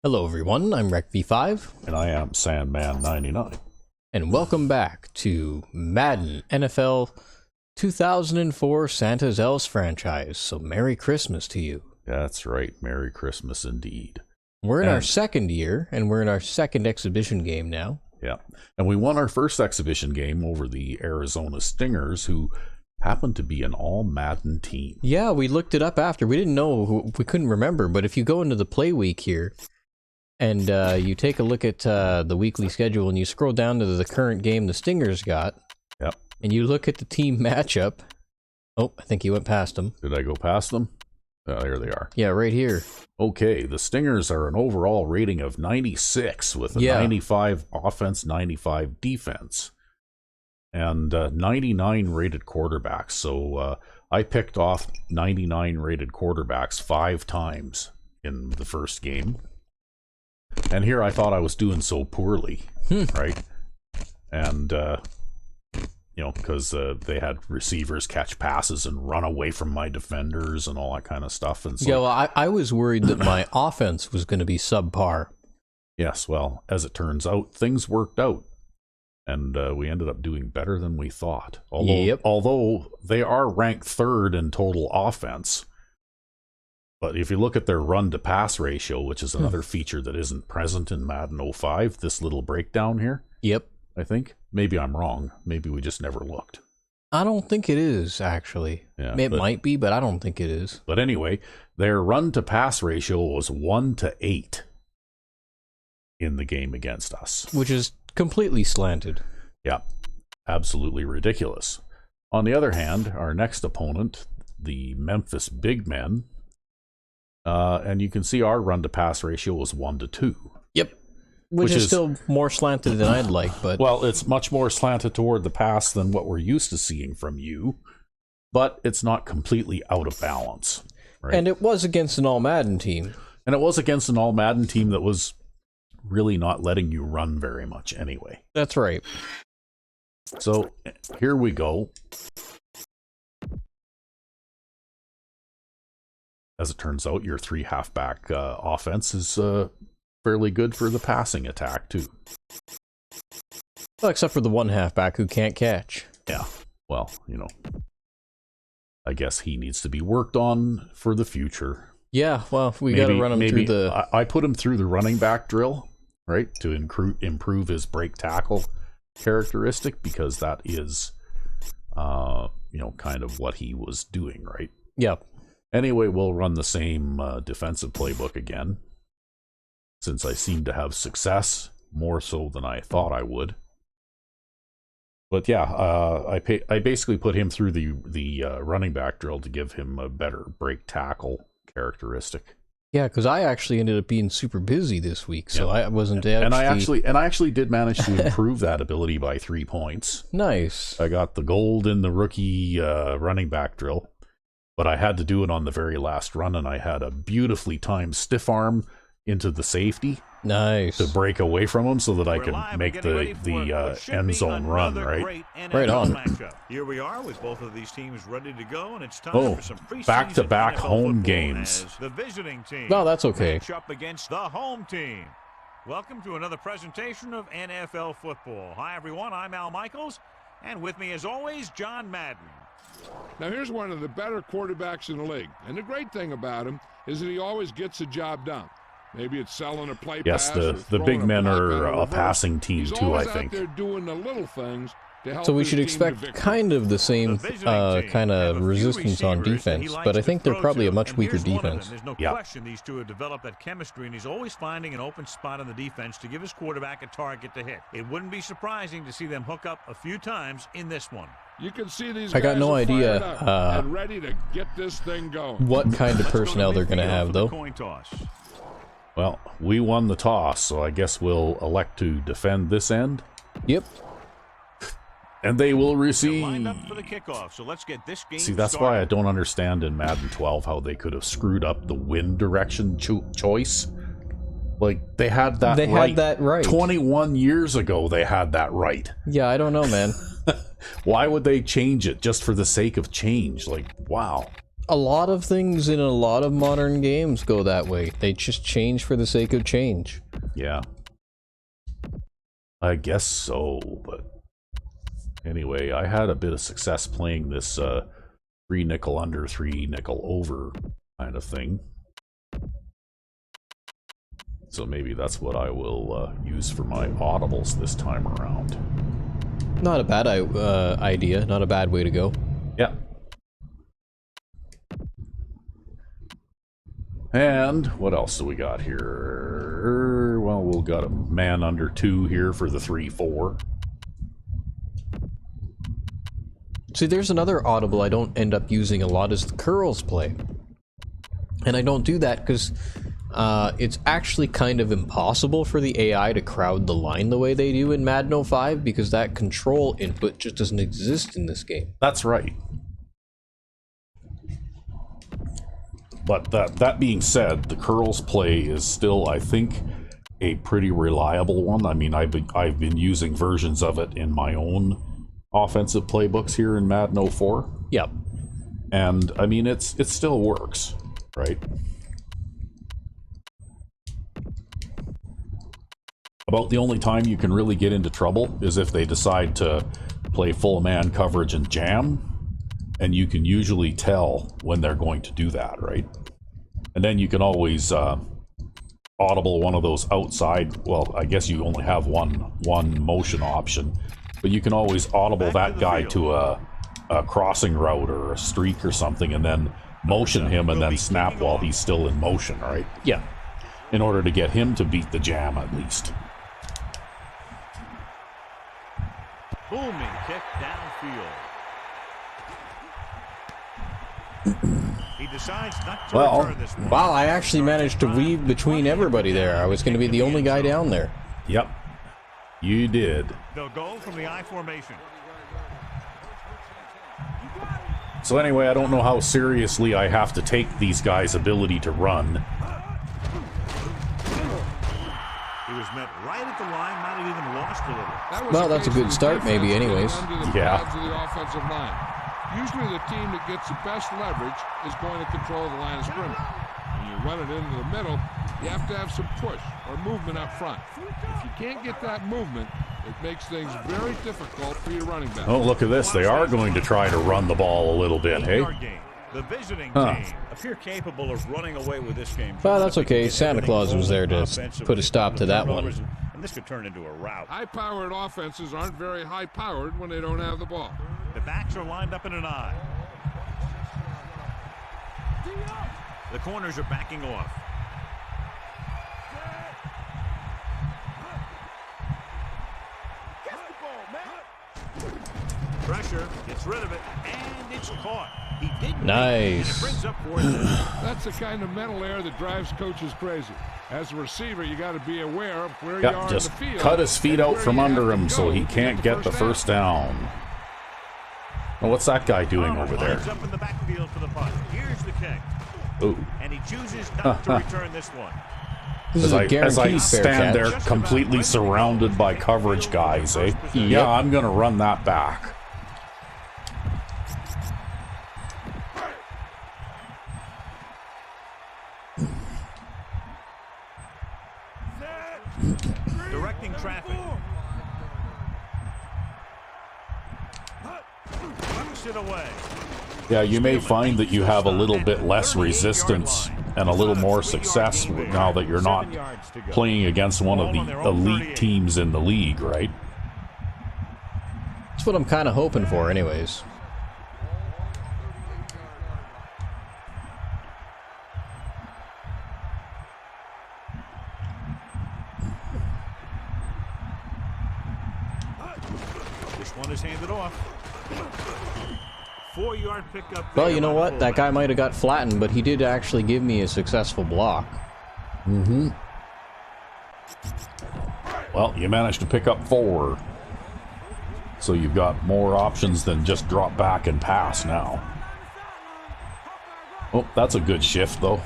Hello everyone, I'm RecV5. And I am Sandman99. And welcome back to Madden NFL 2004 Santa's Elves franchise. So Merry Christmas to you. That's right, Merry Christmas indeed. We're in our second year, and we're in our second exhibition game now. Yeah, and we won our first exhibition game over the Arizona Stingers, who happened to be an all-Madden team. Yeah, we looked it up after. We didn't know, we couldn't remember, but if you go into the play week here, and you take a look at the weekly schedule, and you scroll down to the current game the Stingers got, yep, and you look at the team matchup. Oh, I think you went past them. Did I go past them? There they are. Yeah, right here. Okay, the Stingers are an overall rating of 96 with a 95 offense, 95 defense, and 99 rated quarterbacks. So I picked off 99 rated quarterbacks 5 times in the first game. And here I thought I was doing so poorly, right? And, you know, because they had receivers catch passes and run away from my defenders and all that kind of stuff. And so, yeah, well, I was worried that my offense was going to be subpar. Yes, well, as it turns out, things worked out. And we ended up doing better than we thought. Although they are ranked 3rd in total offense. But if you look at their run-to-pass ratio, which is another feature that isn't present in Madden 05, this little breakdown here. Yep. I think. Maybe I'm wrong. Maybe we just never looked. I don't think it is, actually. Yeah, it might be, but I don't think it is. But anyway, their run-to-pass ratio was 1-8 in the game against us. Which is completely slanted. Yeah, absolutely ridiculous. On the other hand, our next opponent, the Memphis Bigmen, and you can see our run-to-pass ratio was 1-2. Yep. Which is still more slanted than I'd like, but... Well, it's much more slanted toward the pass than what we're used to seeing from you, but it's not completely out of balance. Right? And it was against an all-Madden team. And it was against an all-Madden team that was really not letting you run very much anyway. That's right. So, here we go. As it turns out, your 3 halfback offense is fairly good for the passing attack, too. Well, except for the 1 halfback who can't catch. Yeah, well, you know, I guess he needs to be worked on for the future. Yeah, well, we got to run him through the... I put him through the running back drill, right, to improve his break tackle characteristic, because that is, you know, kind of what he was doing, right? Yeah. Anyway, we'll run the same defensive playbook again, since I seem to have success, more so than I thought I would. But yeah, I basically put him through the running back drill to give him a better break tackle characteristic. Yeah, because I actually ended up being super busy this week, so I wasn't... And I actually did manage to improve that ability by 3 points. Nice. I got the gold in the rookie running back drill. But I had to do it on the very last run, and I had a beautifully timed stiff arm into the safety. Nice. To break away from him so that I could make the end zone run, right? Right on. Here we are with both of these teams ready to go, and it's time for some preseason back-to-back home football games. as the visiting team. No, that's okay. Match up against the home team. Welcome to another presentation of NFL football. Hi, everyone. I'm Al Michaels, and with me, as always, John Madden. Now, here's one of the better quarterbacks in the league. And the great thing about him is that he always gets the job done. Maybe it's selling a play pass. Yes, the big men are a passing team, too, I think. He's always out there doing the little things to help. So we should expect kind of the same kind of resistance on defense, but I think they're probably a much weaker defense. There's no question these two have developed that chemistry, and he's always finding an open spot on the defense to give his quarterback a target to hit. It wouldn't be surprising to see them hook up a few times in this one. You can see these I got no idea and ready to get this thing going. What kind of personnel they're going to have, though. Well, we won the toss, so I guess we'll elect to defend this end. Yep. And they will receive. See, that's why I don't understand in Madden 12 how they could have screwed up the wind direction choice. Like, they had that right. They had that right. 21 years ago, they had that right. Yeah, I don't know, man. Why would they change it just for the sake of change? Like, wow. A lot of things in a lot of modern games go that way. They just change for the sake of change. Yeah. I guess so, but anyway, I had a bit of success playing this 3 nickel under, 3 nickel over kind of thing. So maybe that's what I will use for my audibles this time around. Not a bad idea, not a bad way to go. Yeah. And what else do we got here? Well, we've got a man under 2 here for the 3-4. See, there's another audible I don't end up using a lot is the curls play. And I don't do that because it's actually kind of impossible for the AI to crowd the line the way they do in Madden 05 because that control input just doesn't exist in this game. That's right. But that being said, the curls play is still, I think, a pretty reliable one. I mean, I've been using versions of it in my own offensive playbooks here in Madden 04. Yep. And I mean, it still works, right? About the only time you can really get into trouble is if they decide to play full man coverage and jam. And you can usually tell when they're going to do that, right? And then you can always audible one of those outside. Well, I guess you only have one motion option, but you can always audible that guy to a crossing route or a streak or something, and then motion him and then snap while he's still in motion, right? Yeah. In order to get him to beat the jam at least. Booming kick downfield. He decides not to return this one. Wow, I actually managed to weave between everybody there. I was going to be the only guy down there. Yep, you did. They'll go from the I formation. So anyway, I don't know how seriously I have to take these guys' ability to run. He was met right at the line, might have even lost a little. Well, that's a good start maybe anyways. Yeah. The offensive line. Usually the team that gets the best leverage is going to control the line of scrimmage. When you run it into the middle, you have to have some push or movement up front. If you can't get that movement, it makes things very difficult for your running back. Oh, look at this. They are going to try to run the ball a little bit, hey? The visiting team appear capable of running away with this game. Well, that's okay. Santa Claus was there to put a stop to that one. And this could turn into a rout. High-powered offenses aren't very high-powered when they don't have the ball. The backs are lined up in an I. The corners are backing off. Pressure, gets rid of it, and it's caught. He didn't. Nice. It brings up fourth. That's the kind of mental error that drives coaches crazy. As a receiver, you got to be aware of where you are Just in the field. cut his feet out from under him so he can't get the first down. Well, what's that guy doing over there? Lines up in the backfield for the punt. Here's the kick. Ooh. And he chooses not to return this one. This is a As I guaranteed fair stand catch. there completely surrounded by coverage guys, eh? Yeah, I'm going to run that back. Directing traffic. Puts it away. Yeah, you may find that you have a little bit less resistance and a little more success now that you're not playing against one of the elite teams in the league, right? That's what I'm kind of hoping for anyways. This one is handed off. 4-yard pickup. Well, you know what? That guy might have got flattened, but he did actually give me a successful block. Mm-hmm. Well, you managed to pick up 4. So you've got more options than just drop back and pass now. Oh, that's a good shift, though.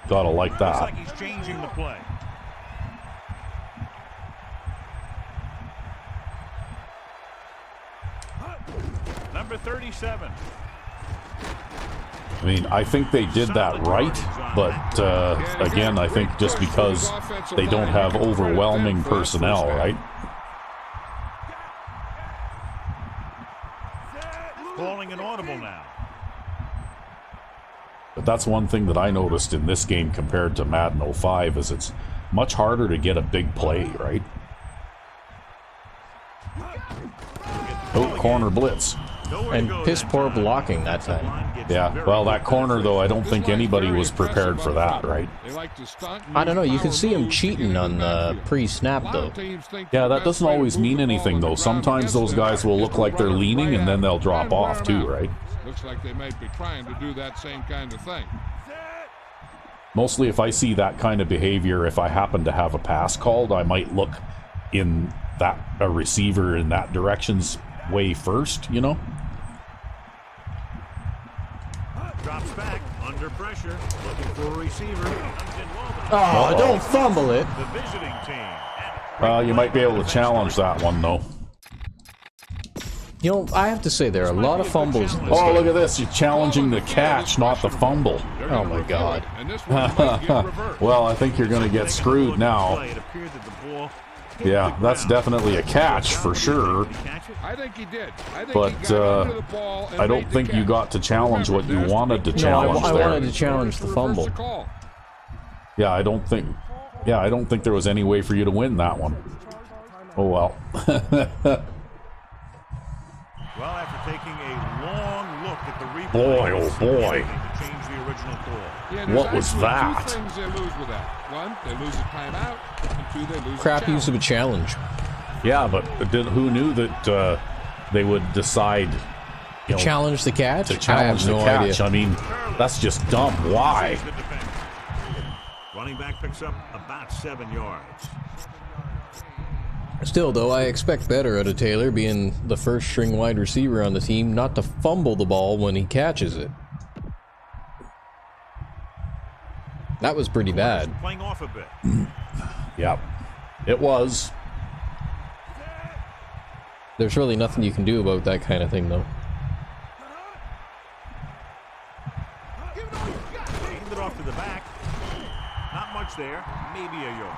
Gotta like Looks that. like he's changing the play. Number 37. I mean, I think they did that right, but again, I think just because they don't have overwhelming personnel, right? Calling an audible now. But that's one thing that I noticed in this game compared to Madden 05 is it's much harder to get a big play, right? Oh, corner blitz. And piss poor blocking that time. Yeah, well, that corner, though, I don't think anybody was prepared for that, right? I don't know, you can see him cheating on the pre-snap, though. Yeah, that doesn't always mean anything, though. Sometimes those guys will look like they're leaning, and then they'll drop off, too, right? Looks like they might be trying to do that same kind of thing. Mostly if I see that kind of behavior, if I happen to have a pass called, I might look in a receiver in that direction's way first, you know? Drops back under pressure, looking for a receiver. Oh, don't fumble it. The visiting team. You might be able to challenge that one, though. You know, I have to say there are a lot of fumbles in this Oh, game. look at this. You're challenging the catch, not the fumble. Oh my God. Well, I think you're going to get screwed now. Yeah, that's definitely a catch for sure. I think he did. But I don't think you got to challenge what you wanted to No, challenge I there. wanted to challenge the fumble. Yeah, I don't think there was any way for you to win that one. Oh well. Well, after taking a long look at the replay, Boy, oh boy. to change the original call. What was that? Two things they lose with that. One, they lose a timeout, and two, they lose Crap a use of a challenge. Yeah, but who knew that they would decide Challenge the catch? to challenge the I have no catch? idea. I mean, that's just dumb. Why? The defense. Running back picks up about 7 yards. Still, though, I expect better out of Taylor, being the first string wide receiver on the team, not to fumble the ball when he catches it. That was pretty bad. Playing off a bit. Yep, it was. There's really nothing you can do about that kind of thing, though. Handed it off to the back. Not much there. Maybe a yard.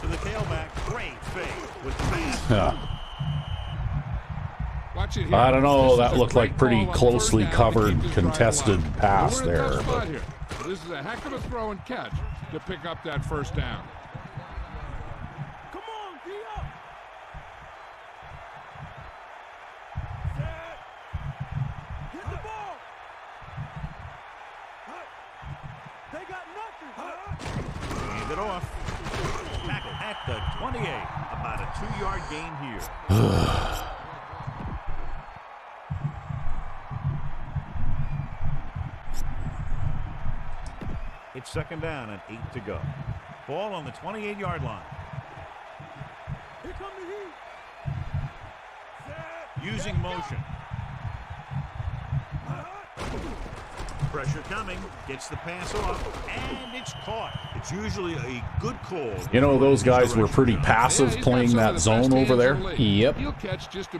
To the tailback, great fake with the pass. Yeah. I don't know. That looked like pretty closely covered, contested pass there. But this is a heck of a throw and catch to pick up that first down. Come on, Dio. Hit the ball. They got nothing. Hand it off. Tackle at the 28. About a 2-yard gain here. It's second down and 8 to go. Ball on the 28-yard line. Here come the heat. Using motion. Pressure coming, gets the pass off, and it's caught. It's usually a good call. you know, those guys were pretty passive playing that zone over there. Yep.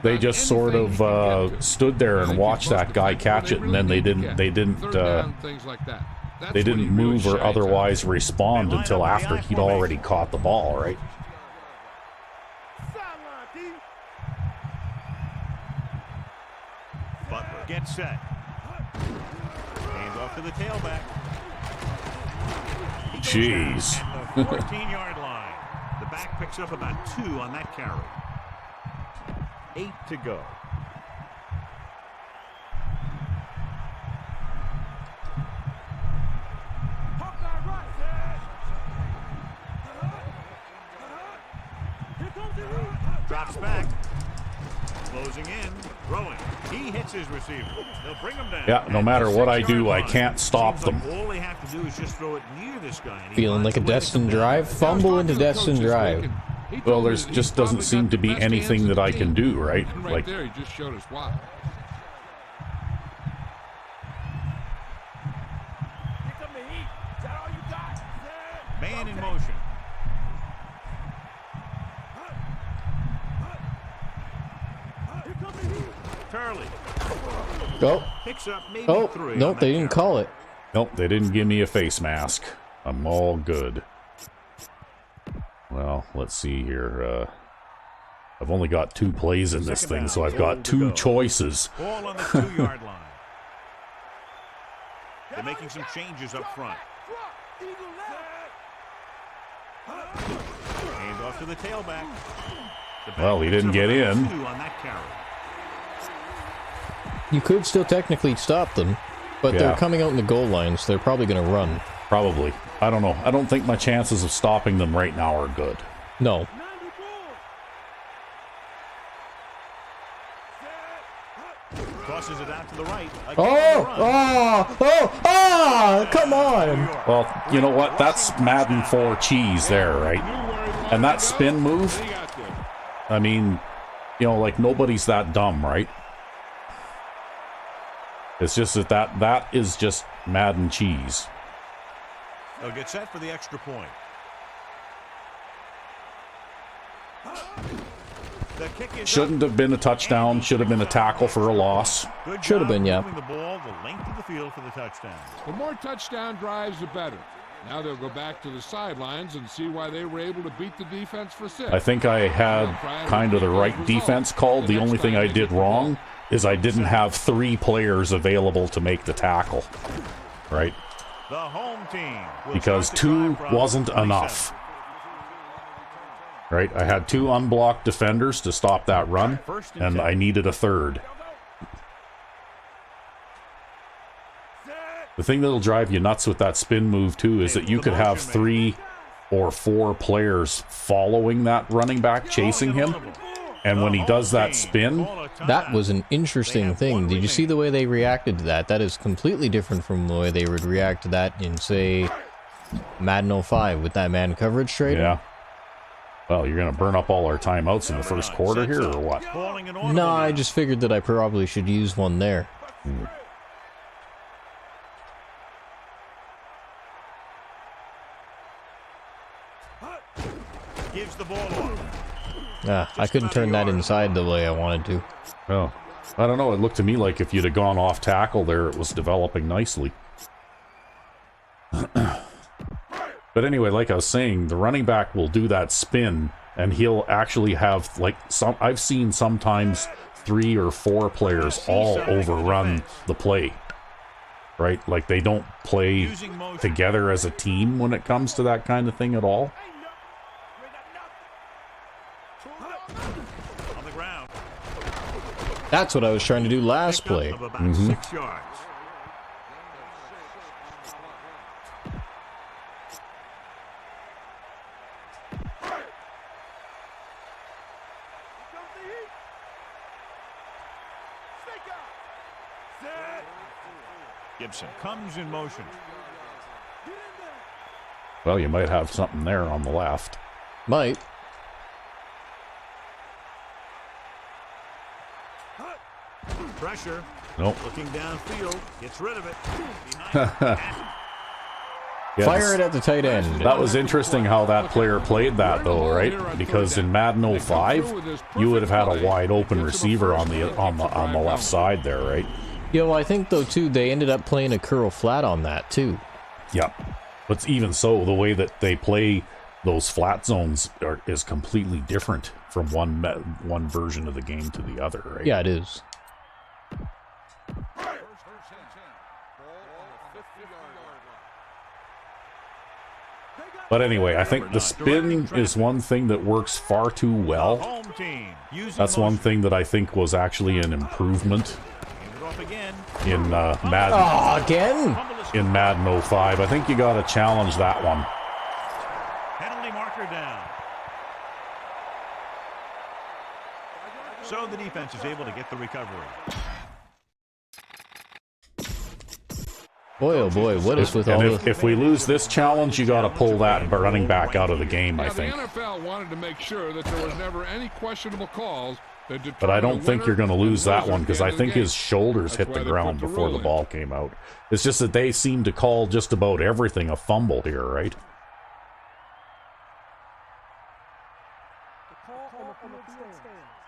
They just sort of stood there and watched that guy catch it, and then they didn't move or otherwise respond until after he'd already caught the ball, right? Butler gets set. Hands off to the tailback. Jeez. At the 14-yard line. The back picks up about 2 on that carry. 8 to go. Drops back. Closing in. Throwing. He hits his receiver. They'll bring him down. Yeah, no matter what I do, I can't stop them. All they have to do is just throw it near this guy. Feeling like a destined drive? Fumble into destined drive. He Well, told me there's that he's just doesn't probably seem got to the be best hands anything in that the I can team. do, right? And right Like, there, he just showed us why. Man in motion. Turley Go. picks up maybe Oh, 3. nope, they didn't call it. nope, they didn't give me a face mask. I'm all good. Well, let's see here. I've only got 2 plays in this thing, so I've got 2 choices. Ball on the 2-yard line. They're making some changes up front. Hand off to the tailback. Well, he didn't get in. On that carry. You could still technically stop them, but they're Yeah. coming out in the goal line, so they're probably going to run. Probably. I don't know. I don't think my chances of stopping them right now are good. No. Crosses it out to the right. Come on! Well, you know what? That's Madden 4 cheese there, right? And that spin move, I mean, you know, like nobody's that dumb, right? It's just that is just Madden cheese. They'll get set for the extra point. The kick is Shouldn't have been a touchdown. Should have been a tackle for a loss. Good Should have job been, yeah. moving the ball the length of the field for the touchdown. The more touchdown drives, the better. Now they'll go back to the sidelines and see why they were able to beat the defense for 6. I think I had kind of the right defense called. The only thing I did wrong is I didn't have 3 players available to make the tackle, right? The home team will Because start the 2 drive from wasn't 27. enough, right? I had 2 unblocked defenders to stop that run, and I needed a 3rd. The thing that'll drive you nuts with that spin move too is that you could have 3 or 4 players following that running back, chasing him, and when he does that spin, That was an interesting thing. Did you see the way they reacted to that? That is completely different from the way they would react to that in, say, Madden 05 with that man coverage trade. yeah. Well, you're going to burn up all our timeouts in the first quarter here, or what? No, I just figured that I probably should use one there. Gives the ball off. I couldn't turn that inside the way I wanted to. Oh, I don't know. It looked to me like if you'd have gone off tackle there, it was developing nicely. But anyway, like I was saying, the running back will do that spin, and he'll actually have, like, I've seen sometimes 3 or 4 players all overrun the play, right? Like, they don't play together as a team when it comes to that kind of thing at all. On the ground. That's what I was trying to do last play. Of about 6 yards. Gibson comes in motion. Well, you might have something there on the left. Might. Pressure. Nope. Looking downfield. Gets rid of it. Yes. Fire it at the tight end. That was interesting how that player played that, though, right? Because in Madden 05, you would have had a wide open receiver on the left side there, right? Yo, I think though too they ended up playing a curl flat on that too. Yep. But even so, the way that they play those flat zones is completely different from one version of the game to the other, right? Yeah, it is. But anyway, I think the spin is one thing that works far too well. Home team using That's one motion. thing that I think was actually an improvement Hand it off again. in Madden. Oh, again? In Madden 05. I think you got to challenge that one. Penalty marker down. So the defense is able to get the recovery. Boy, oh boy, what is with all And the... if we lose this challenge, you got to pull that running back out of the game, I think. The NFL wanted to make sure that there was never any questionable calls. But I don't think you're going to lose that one because I think his shoulders hit the ground before the ball came out. It's just that they seem to call just about everything a fumble here, right?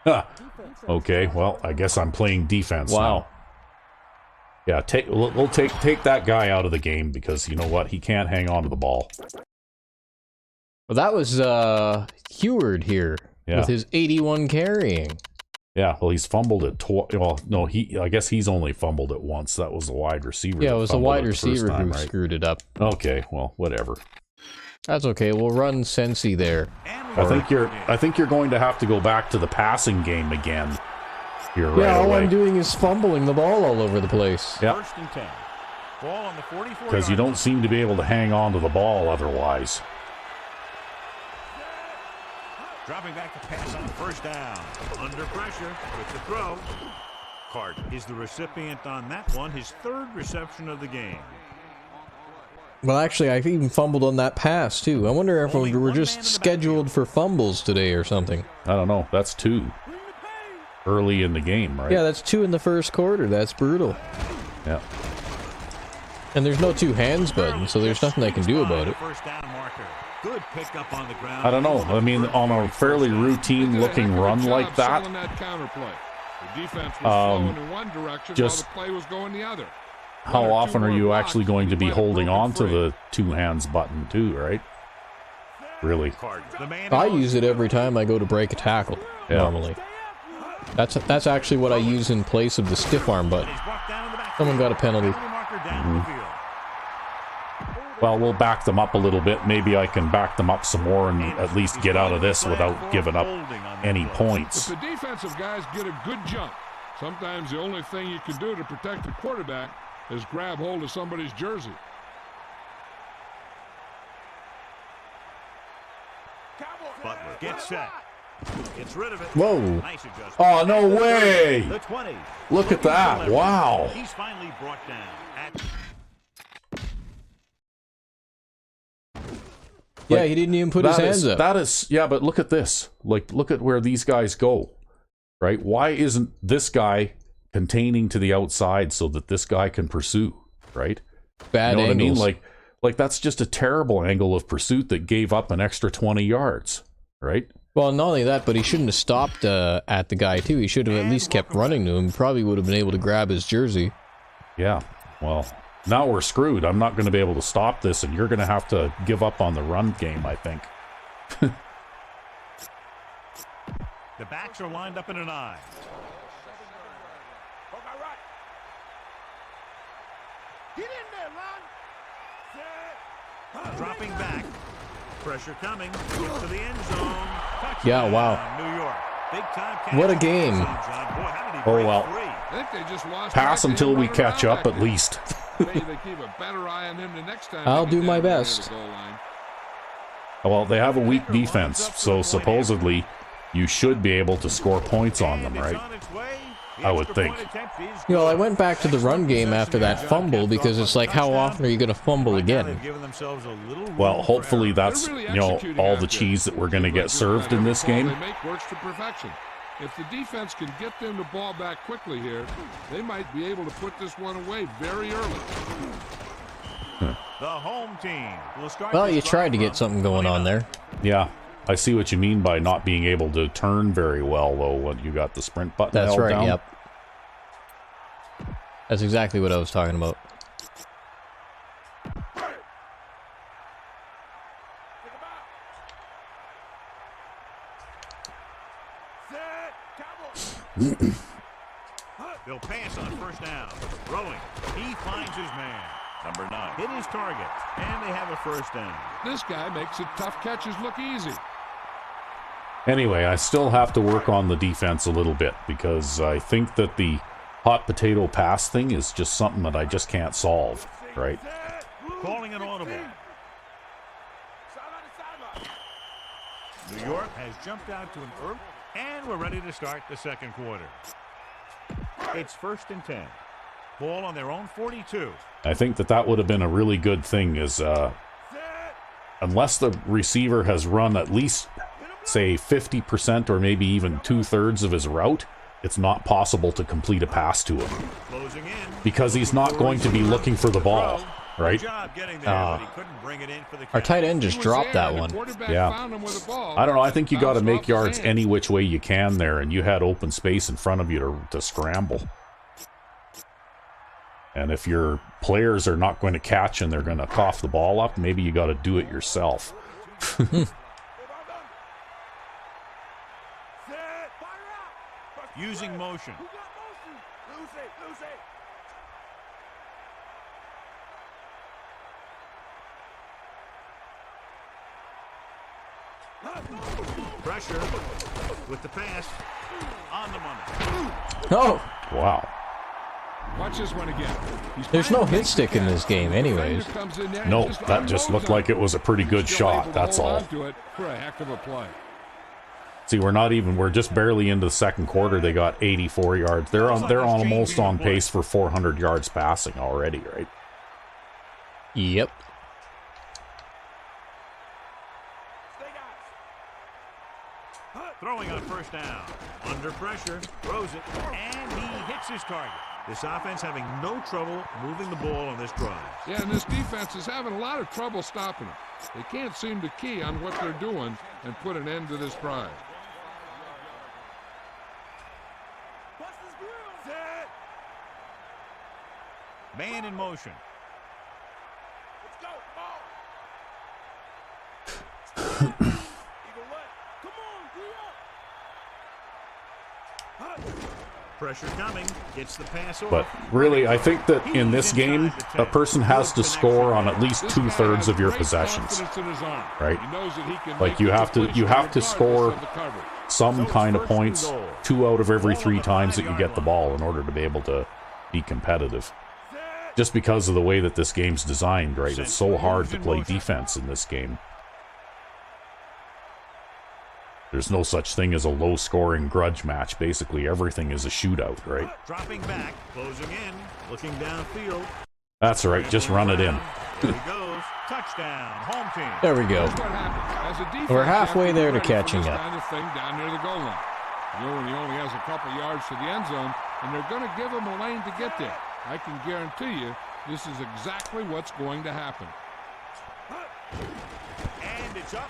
Huh. Okay, well, I guess I'm playing defense now. Yeah, we'll take that guy out of the game because you know what? He can't hang on to the ball. Well, that was Heward here with his 81 carrying. Yeah, well, he's fumbled it well, no, I guess he's only fumbled it once. That was the wide receiver. Yeah, it was the wide receiver time, who right? screwed it up. Okay, well, whatever. That's okay. We'll run Sensi there. I think you're going to have to go back to the passing game again. Here right Yeah, all away. I'm doing is fumbling the ball all over the place. Yeah. First and 10. Ball on the 44. Because you don't seem to be able to hang on to the ball otherwise. Dropping back to pass on first down. Under pressure with the throw. Cart is the recipient on that one. His third reception of the game. Well, actually, I even fumbled on that pass, too. I wonder if we're just scheduled for fumbles today or something. I don't know. That's 2. Early in the game, right? Yeah, that's 2 in the first quarter. That's brutal. Yeah. And there's no 2 hands button, so there's nothing I can do about it. First down marker. Good pickup on the ground. I don't know. I mean, on a fairly routine-looking run like that, The defense was flowing in one direction while the play was going the other. how often are you actually going to be holding on to the 2 hands button too, right? Really? I use it every time I go to break a tackle, normally. That's actually what I use in place of the stiff arm button. Someone got a penalty. Well, we'll back them up a little bit. Maybe I can back them up some more and at least get out of this without giving up any points. If the defensive guys get a good jump, sometimes the only thing you can do to protect the quarterback is grab hold of somebody's jersey. Butler gets set. Gets rid of it. Whoa. Nice adjustment. Oh, no way! The 20. Look at that. Wow. He's finally brought down. Yeah, he didn't even put his hands up. That is, yeah, but look at this. Like, look at where these guys go, right? Why isn't this guy containing to the outside so that this guy can pursue, right? Bad you know angles. what I mean? Like that's just a terrible angle of pursuit that gave up an extra 20 yards, right? Well, not only that, but he shouldn't have stopped at the guy, too. He should have at least kept running to him. Probably would have been able to grab his jersey. Yeah, well, now we're screwed. I'm not going to be able to stop this, and you're going to have to give up on the run game, I think. The backs are lined up in an eye. Get in there, Ron. Dropping back. Pressure coming. Gets to the end zone. Touchdown, Yeah, wow. New York. Big time. What a game. Boy, how did he Oh, break well. free? I think they just lost Pass until we catch up, at least. Maybe they keep a better eye on him the next time. I'll they do get my down near best. the goal line. Well, they have a weak defense, so supposedly you should be able to score points on them, right? I would think. You know, I went back to the run game after that fumble because it's like, how often are you going to fumble again? Well, hopefully that's, you know, all the cheese that we're going to get served in this game. They make works to perfection. If the defense can get them the ball back quickly here, they might be able to put this one away very early. The home team will start. Well, you tried to get something going on there. Yeah, I see what you mean by not being able to turn very well, though, when you got the sprint button That's held right, down. yep. That's exactly what I was talking about. They'll pass on first down. Throwing. He finds his man. Number 9 hit his target, and they have a first down. This guy makes the tough catches look easy. Anyway, I still have to work on the defense a little bit because I think that the hot potato pass thing is just something that I just can't solve, right? Calling an audible. New York has jumped out to an early, and we're ready to start the second quarter. It's 1st and 10. Ball on their own 42. I think that would have been a really good thing is, unless the receiver has run at least, say, 50% or maybe even 2/3 of his route, it's not possible to complete a pass to him. Closing in. Because he's not going to be looking for the ball, right? Good job getting there, but he couldn't bring it in for the Our catch. tight end just dropped that one. Yeah. I don't know. I think you got to make yards any which way you can there, and you had open space in front of you to scramble. And if your players are not going to catch and they're going to cough the ball up, maybe you got to do it yourself. Using motion. Pressure with the pass on the money. Oh! Wow. Watch this one again. There's no hit stick in this game anyways. No, that just looked like it was a pretty good shot, that's all. For a heck of a play. See, we're just barely into the second quarter. They got 84 yards. They're almost on pace for 400 yards passing already, right? Yep. Throwing on first down. Under pressure. Throws it. And he hits his target. This offense having no trouble moving the ball on this drive. Yeah, and this defense is having a lot of trouble stopping them. They can't seem to key on what they're doing and put an end to this drive. Man in motion. Pressure coming, gets the pass off. But really, I think that in this game, a person has to score on at least 2/3 of your possessions, right? Like you have to score some kind of points 2 out of every 3 times that you get the ball in order to be able to be competitive. Just because of the way that this game's designed, right? It's so hard to play defense in this game. There's no such thing as a low-scoring grudge match. Basically, everything is a shootout, right? Dropping back, closing in, looking downfield. That's right. Just run it in. There he goes. Touchdown, home team. There we go. We're halfway there to catching up. Kind of thing down near the goal line. You know, when he only has a couple yards to the end zone, and they're going to give him a lane to get there. I can guarantee you, this is exactly what's going to happen. And it's up.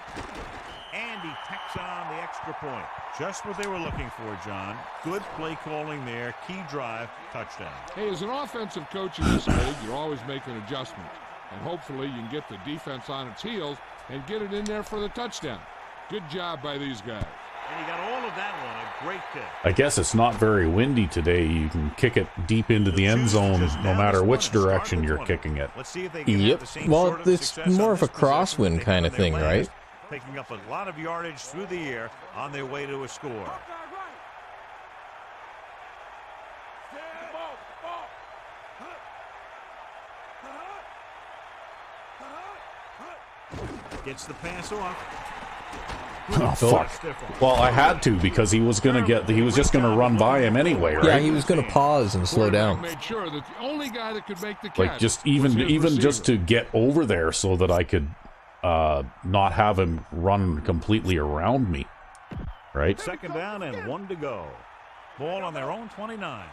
And he tacks on the extra point. Just what they were looking for, John. Good play calling there. Key drive, touchdown. Hey, as an offensive coach in this league, you're always making adjustments. And hopefully you can get the defense on its heels and get it in there for the touchdown. Good job by these guys. And he got all of that one. A great kick. I guess it's not very windy today. You can kick it deep into the end zone no matter which direction you're kicking it. Let's see if they can have Yep. the same Well, sort of it's success more on of a this possession crosswind that they kind did of on thing, their right? last, picking up a lot of yardage through the air on their way to a score. Gets the pass off. Oh, fuck. Well, I had to because he was just gonna run by him anyway, right? Yeah, he was going to pause and slow down. Made sure that the only guy that could make the catch Like just was even his just receiver. to get over there so that I could not have him run completely around me, right? Second down and 1 to go. Ball on their own 29.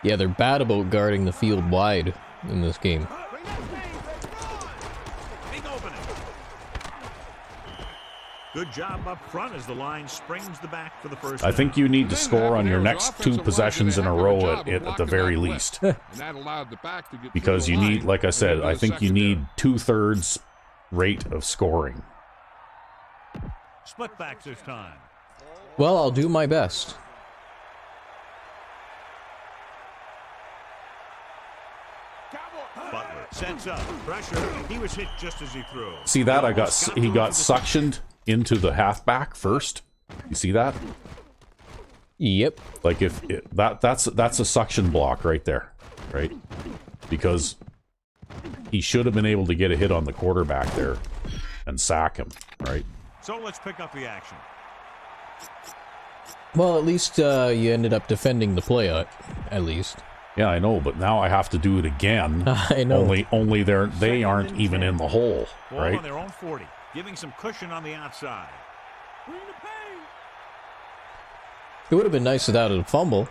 Yeah, they're bad about guarding the field wide in this game. Big opening. Good job up front as the line springs the back for the first I down. think you need to score on your next 2 possessions in a row at the very least. And that allowed the back to get Because through you the need, line like I and said, into I the think you secondary. need 2/3 rate of scoring. Split backs this time. Well, I'll do my best. Butler sets up. Pressure. He was hit just as he threw. See that? He got suctioned into the halfback first. You see that? Yep. Like that's a suction block right there, right? Because he should have been able to get a hit on the quarterback there and sack him, right? So let's pick up the action. Well, at least you ended up defending the play, at least. Yeah, I know, but now I have to do it again. I know. Only they aren't even in the hole, Ball right? on their own 40, giving some cushion on the outside. It would have been nice without a fumble.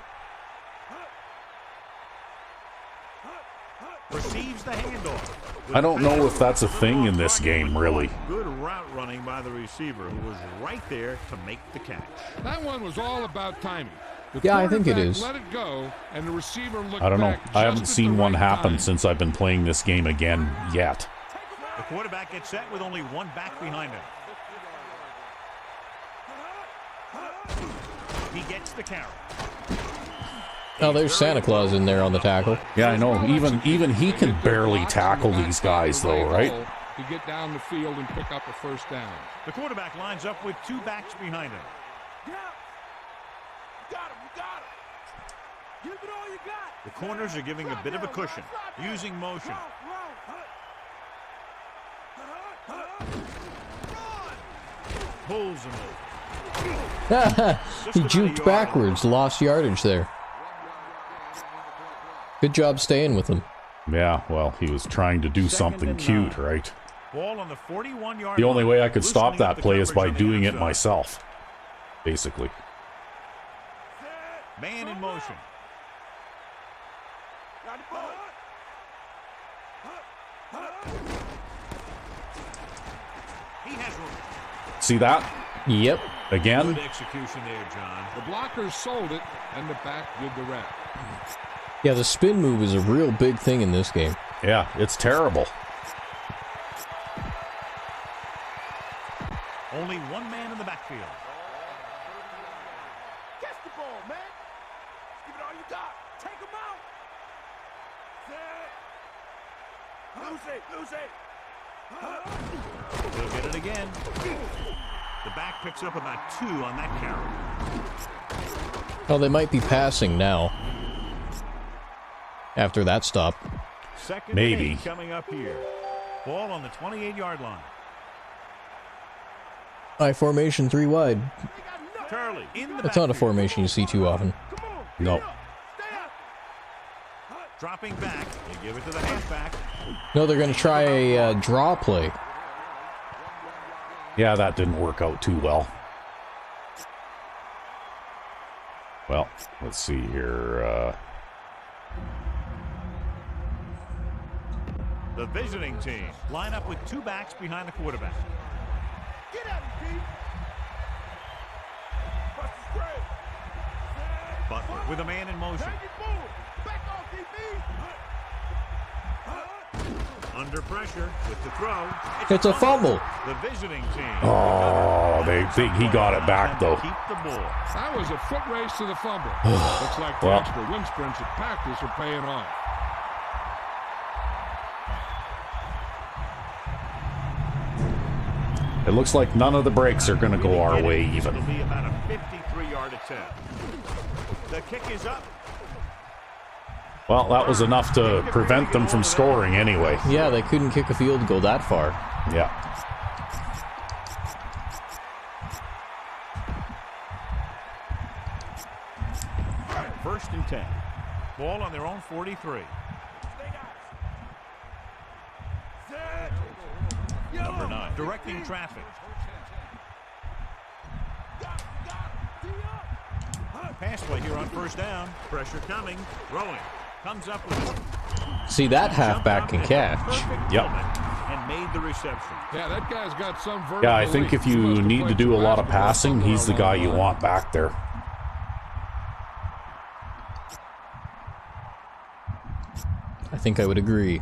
Receives the handoff. I don't know if that's a thing in this game, really. Good route running by the receiver, who was right there to make the catch. That one was all about timing. The Yeah, I think it quarterback is. let it go, and the receiver looked I don't know. back I just haven't at seen the one right happen time. since I've been playing this game again yet. The quarterback gets set with only one back behind him. He gets the carry. Oh, there's Santa Claus in there on the tackle. Yeah, I know. Even he can barely tackle these guys, though, right? To get down the field and pick up a first down. The quarterback lines up with two backs behind him. The corners are giving a bit of a cushion, using motion. Pulls him over. He juked backwards, lost yardage there. Good job staying with him. Yeah, well, he was trying to do something cute, right? Ball on the 41-yard The only line, way I could stop loosening up that the play is by coverage on the doing it outside. myself, basically. Man in motion. He has room. See that? Yep. Again? Good execution there, John. The blockers sold it, and the back did the rest. Yeah, the spin move is a real big thing in this game. Yeah, it's terrible. Only one man in the backfield. Catch the ball, man. Give it all you got. Take him out. Lose it. He'll get it again. The back picks up about 2 on that carry. Oh, they might be passing now. After that stop. Second Maybe. and 8 coming up here. Ball on the 28-yard line. I formation 3 wide. Turley in the That's not a backfield. formation you see too often. No. Dropping back. You give it to the halfback. No, they're going to try a draw play. Yeah, that didn't work out too well. Well, let's see here. The visiting team line up with 2 backs behind the quarterback. Get at him, Pete. Bust the spread. Butler with a man in motion. Take it forward. Back off, DB. Under pressure with the throw. It's a fumble. The visiting team. Oh, he got it back, though. Keep the ball. That was a foot race to the fumble. Looks like the Well. extra wind sprints at practice are paying off. It looks like none of the breaks are going to go our way even. It'll be about a 53-yard attempt. The kick is up. Well, that was enough to prevent them from scoring anyway. Yeah, they couldn't kick a field goal that far. Yeah. First and 10. Ball on their own 43. Number 9, directing traffic. Pass play here on first down. Pressure coming. Throwing. Comes up with it. See, that halfback can catch. Perfect Yep. moment and made the reception. Yeah, that guy's got some vertical. Yeah, I think leap. if He you must have need to played do a some lot of basketball passing, somewhere he's the along guy you line. want back there. I think I would agree.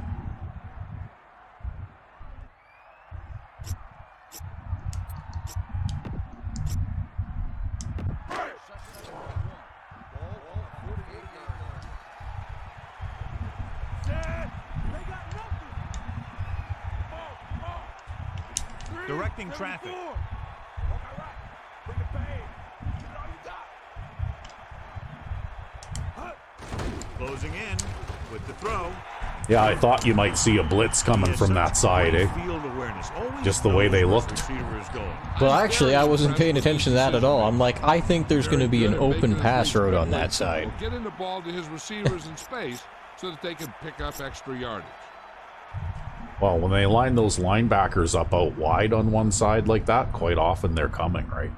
Directing traffic. Closing in with the throw. Yeah, I thought you might see a blitz coming from that side, eh? Field awareness. Always Just the way they knows where looked. the receiver is going. Well, actually, I wasn't paying attention to that at all. I'm like, I think there's going to be an open pass road on that side. Getting the ball to his receivers in space so that they can pick up extra yardage. Well, when they line those linebackers up out wide on one side like that, quite often they're coming, right?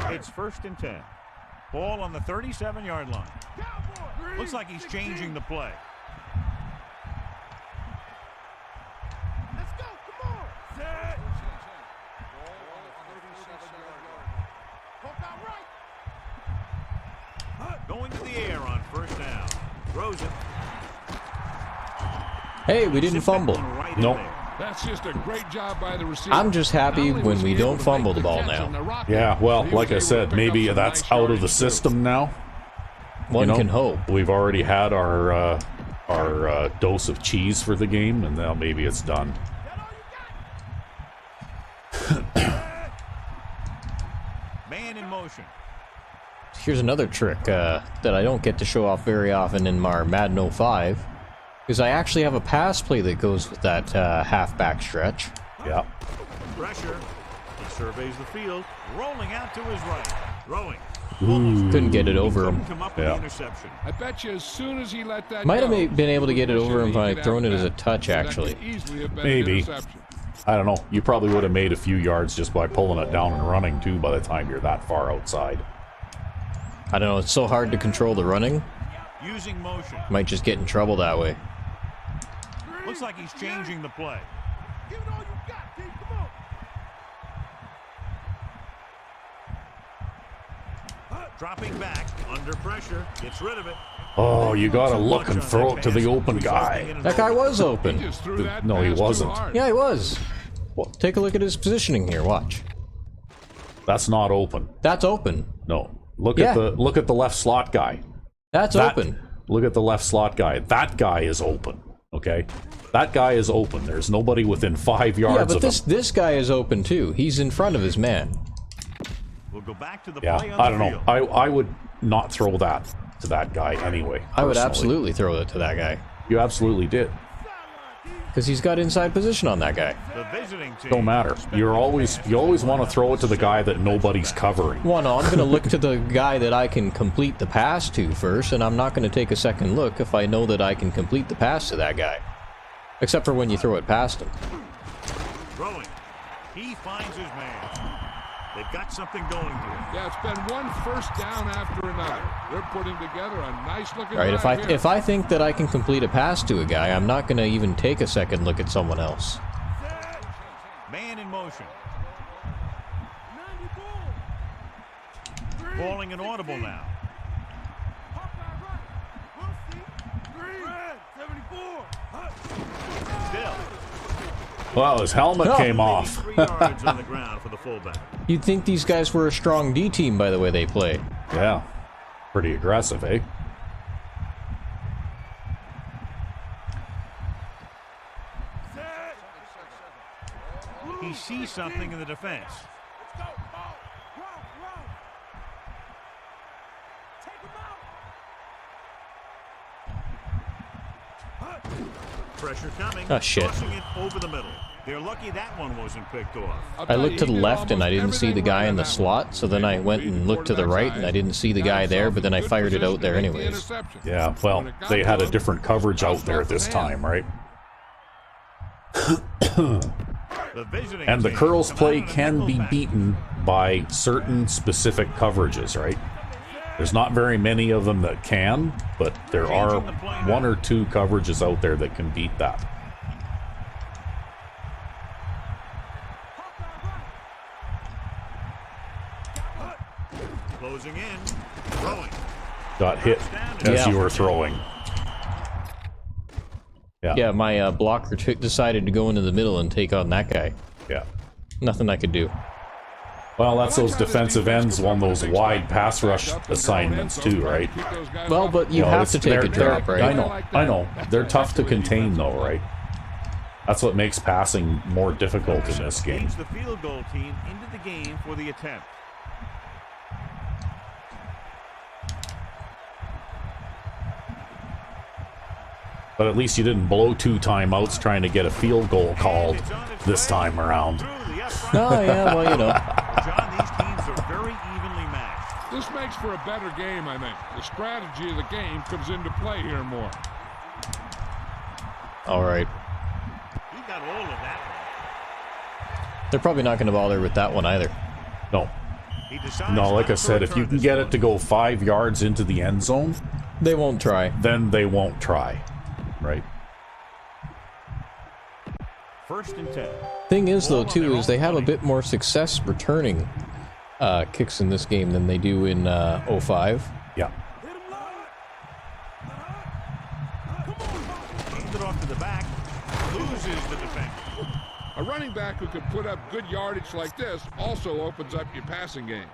It's 1st and 10. Ball on the 37-yard line. Looks like he's changing the play. Let's go. Come on. Set. Poke out right. Going to the air on 1st down. Throws it. Hey, we didn't fumble. Right Nope. in there. That's just a great job by the receiver. I'm just happy Not only when was we he able don't to fumble make the ball catch now. on the rocket, Yeah, well, but he like I was able said, to pick maybe up some that's nice out of yardage, the too. system now. One You know, can hope. We've already had our dose of cheese for the game, and now maybe it's done. Man in motion. Here's another trick that I don't get to show off very often in our Madden 05, because I actually have a pass play that goes with that halfback stretch. Yeah. Pressure. He surveys the field. Rolling out to his right. Throwing. Couldn't get it over him. Couldn't come up with Yeah. the interception. I bet you as soon as he let that Might have go, been able to get it over him if I he'd had thrown it as a have touch, that. That actually. could easily have been Maybe. an interception. I don't know. You probably would have made a few yards just by pulling it down and running, too, by the time you're that far outside. I don't know, it's so hard to control the running. Using motion. Might just get in trouble that way. Looks like he's changing the play. Give it all you got, Keith. Come on. Dropping back. Under pressure. Gets rid of it. Oh, you gotta look and throw it to the open guy. That guy was He open. just threw that No, he pass too wasn't. hard. Yeah, he was. Well, take a look at his positioning here, watch. That's not open. That's open. No. Look Yeah. at the left slot guy. That's That- open. Look at the left slot guy. That guy is open. Okay? That guy is open. There's nobody within 5 yards Yeah, but of him. this guy is open too. He's in front of his man. We'll go back to the Yeah, play on I the don't know. field. I would not throw that to that guy anyway. I would personally. absolutely throw it to that guy. You absolutely did. Because he's got inside position on that guy. The visiting team. Don't matter. You always want to throw it to the guy that nobody's covering. Well, no, I'm going to look to the guy that I can complete the pass to first, and I'm not going to take a second look if I know that I can complete the pass to that guy. Except for when you throw it past him. Throwing. He finds his man. They've got something going here. Yeah, it's been one first down after another. They're putting together a nice looking All right, drive here. if I think that I can complete a pass to a guy, I'm not going to even take a second look at someone else. Man in motion. Calling an audible now. Still. Well, his helmet came off. 3 yards on the ground for the fullback. You'd think these guys were a strong D team by the way they play. Yeah. Pretty aggressive, eh? He sees something in the defense. Pressure coming. Oh, shit. Tossing it over the middle. They're lucky that one wasn't picked off. I looked to the left and I didn't see the guy in the slot, so then I went and looked to the right and I didn't see the guy there, but then I fired it out there anyways. Yeah, well, they had a different coverage out there this time, right? The visiting And the team curls come play out of can the be nickel beaten by certain specific coverages, right? There's not very many of them that can, but there are one or two coverages out there that can beat that. Closing in. Throwing. Got hit as Yeah. you were throwing. Yeah. Yeah, my blocker decided to go into the middle and take on that guy. Yeah. Nothing I could do. Well, that's those defensive ends on those wide pass rush assignments too, right? Well, but you know, have it's- to take a they're- drop, right? I know. They're tough to contain though, right? That's what makes passing more difficult in this game. Leads the field goal team into the game for the attempt. But at least you didn't blow 2 timeouts trying to get a field goal called this time around. Oh, yeah, well, you know. John, these teams are very evenly matched. This makes for a better game, I think. The strategy of the game comes into play here more. All right. He got all of that They're probably not going to bother with that one either. No. one. He decides No, like not I said, to if you return can this get one. it to go 5 yards into the end zone, They won't try. then they won't try. Right? First and 10. Thing is, though, too, is they have a bit more success returning kicks in this game than they do in 05. Yeah. Hands it off to the back. Loses the defense. A running back who can put up good yardage like this also opens up your passing game.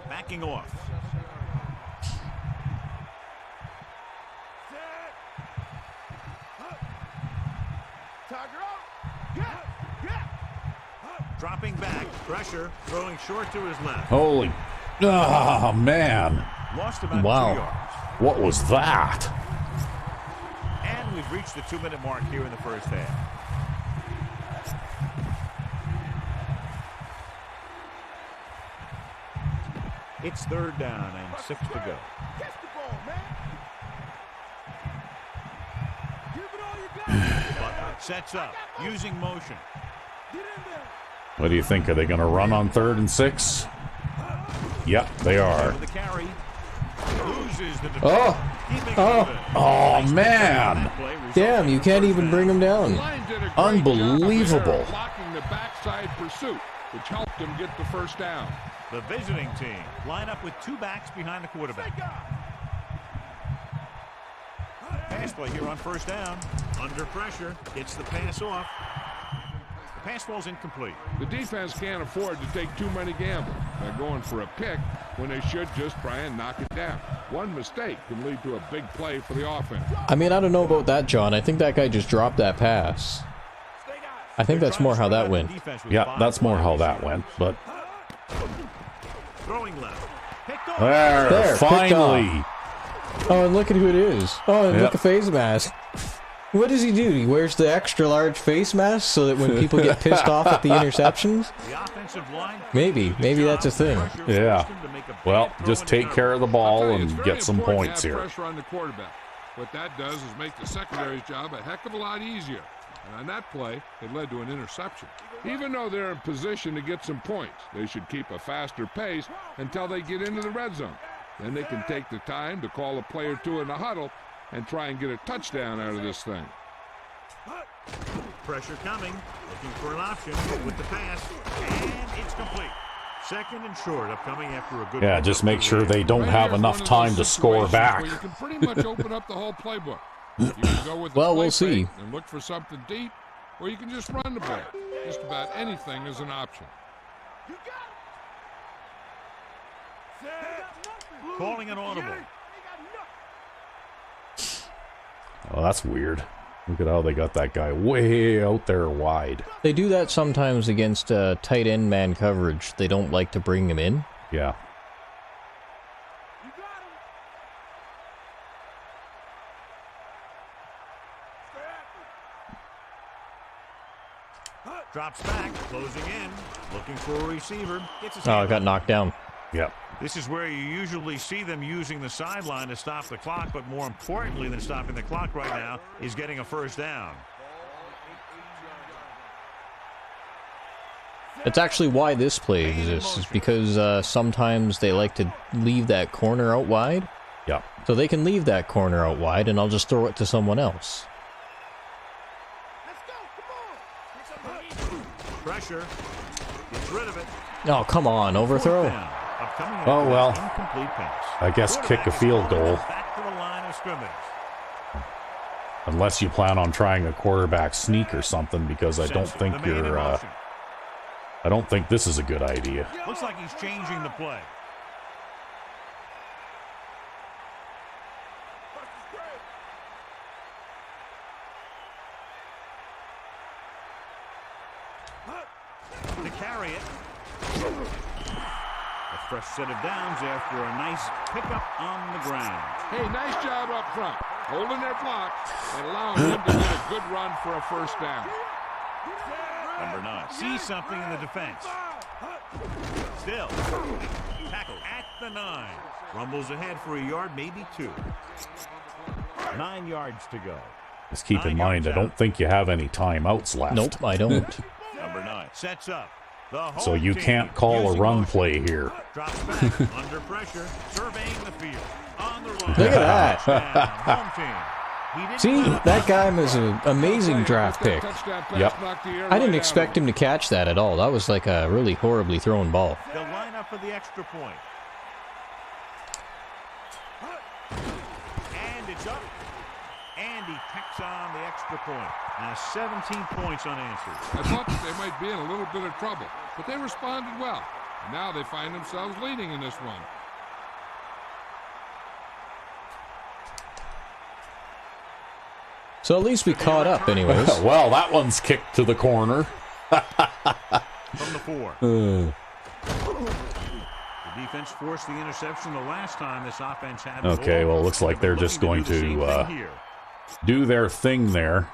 Backing off. Dropping back, pressure, throwing short to his left. Holy. Ah, man. Lost about Wow. 2 yards. What was that? And we've reached the 2-minute mark here in the first half. It's 3rd down and 6 to go. Catch the ball, man. Give it all you got. Butler sets up, using motion. Get in there. What do you think? Are they going to run on 3rd and 6? Yep, they are. The carry. Loses the defense. Oh! Keeping Oh. moving. Oh, man. Play results Damn, you can't even bring them The down. line did a great Unbelievable. job there blocking the backside pursuit, which helped them get the first down. The visiting team line up with 2 backs behind the quarterback. Pass play here on 1st down. Under pressure. Gets the pass off. The pass ball's incomplete. The defense can't afford to take too many gambles. They're going for a pick when they should just try and knock it down. One mistake can lead to a big play for the offense. I mean, I don't know about that, John. I think that guy just dropped that pass. I think that's more how that went. Yeah, that's more how that went. But Throwing left. Picked off. there, There, picked finally. Oh, and look at who it is. Oh, and Yep. look, a face mask. What does he do? He wears the extra large face mask so that when people get pissed off at the interceptions? The offensive line. Maybe that's a thing. Yeah. Well, just take care of the I'll ball tell you, it's and very get some important to points have here. pressure on the quarterback. What that does is make the secondary's job a heck of a lot easier. And on that play, it led to an interception. Even though they're in position to get some points, they should keep a faster pace until they get into the red zone. Then they can take the time to call a play or two in the huddle and try and get a touchdown out of this thing. Pressure coming. Looking for an option with the pass. And it's complete. 2nd and short upcoming after a good. Yeah, just make sure they don't Right have here's enough one of time to those score situations back. where you can pretty much open up the whole playbook. You can go with the Well, play we'll see. fake and look for something deep, or you can just run the ball. Just about anything is an option. You got it. Calling an audible. Oh, that's weird. Look at how they got that guy way out there wide. They do that sometimes against tight end man coverage. They don't like to bring him in. Yeah. You got him. Drops back. Closing in. Looking for a receiver. Gets his Oh, hand I got knocked down. Yep. This is where you usually see them using the sideline to stop the clock, but more importantly than stopping the clock right now is getting a 1st down. It's actually why this play exists, is because sometimes they like to leave that corner out wide. Yep. So they can leave that corner out wide, and I'll just throw it to someone else. Let's go. Come on. Pressure. Gets rid of it. Oh, come on, overthrow. Fourth down. Upcoming Oh, after well. that incomplete pass. I guess kick a Quarterback is field calling goal. it back to the line of scrimmage. Unless you plan on trying a quarterback sneak or something, because I don't Sends think the man in you're. motion. I don't think this is a good idea. Looks like he's changing the play. To carry it. A fresh set of downs after a nice pickup on the ground. Hey, nice job up front, holding their block and allowing him to get a good run for a first down. Number 9 sees something in the defense. Still, tackle at the 9. Rumbles ahead for a yard, maybe 2. 9 yards to go. Just keep in mind, I don't think you have any timeouts left. Nope, I don't. Number 9 sets up. So you can't call a run play here. Drops back under pressure, surveying the field. On the run. Look at that. Home team. See, that guy was an amazing draft pick. Yep. I didn't expect him to catch that at all. That was like a really horribly thrown ball. They'll line up for the extra point. And it's up. And he tacks on the extra point. Now 17 points unanswered. I thought that they might be in a little bit of trouble, but they responded well. And now they find themselves leading in this one. So at least we caught up anyways. Well, that one's kicked to the corner. From the 4. The defense forced the interception the last time this offense had. Okay, well, it looks like they're just going to do their thing there.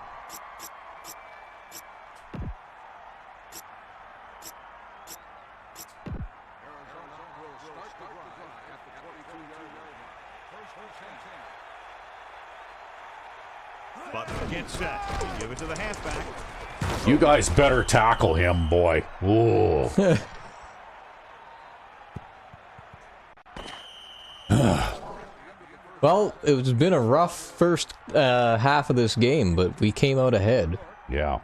But get set. Give it to the halfback. You guys better tackle him, boy. Ooh. Well, it's been a rough first half of this game, but we came out ahead. Yeah.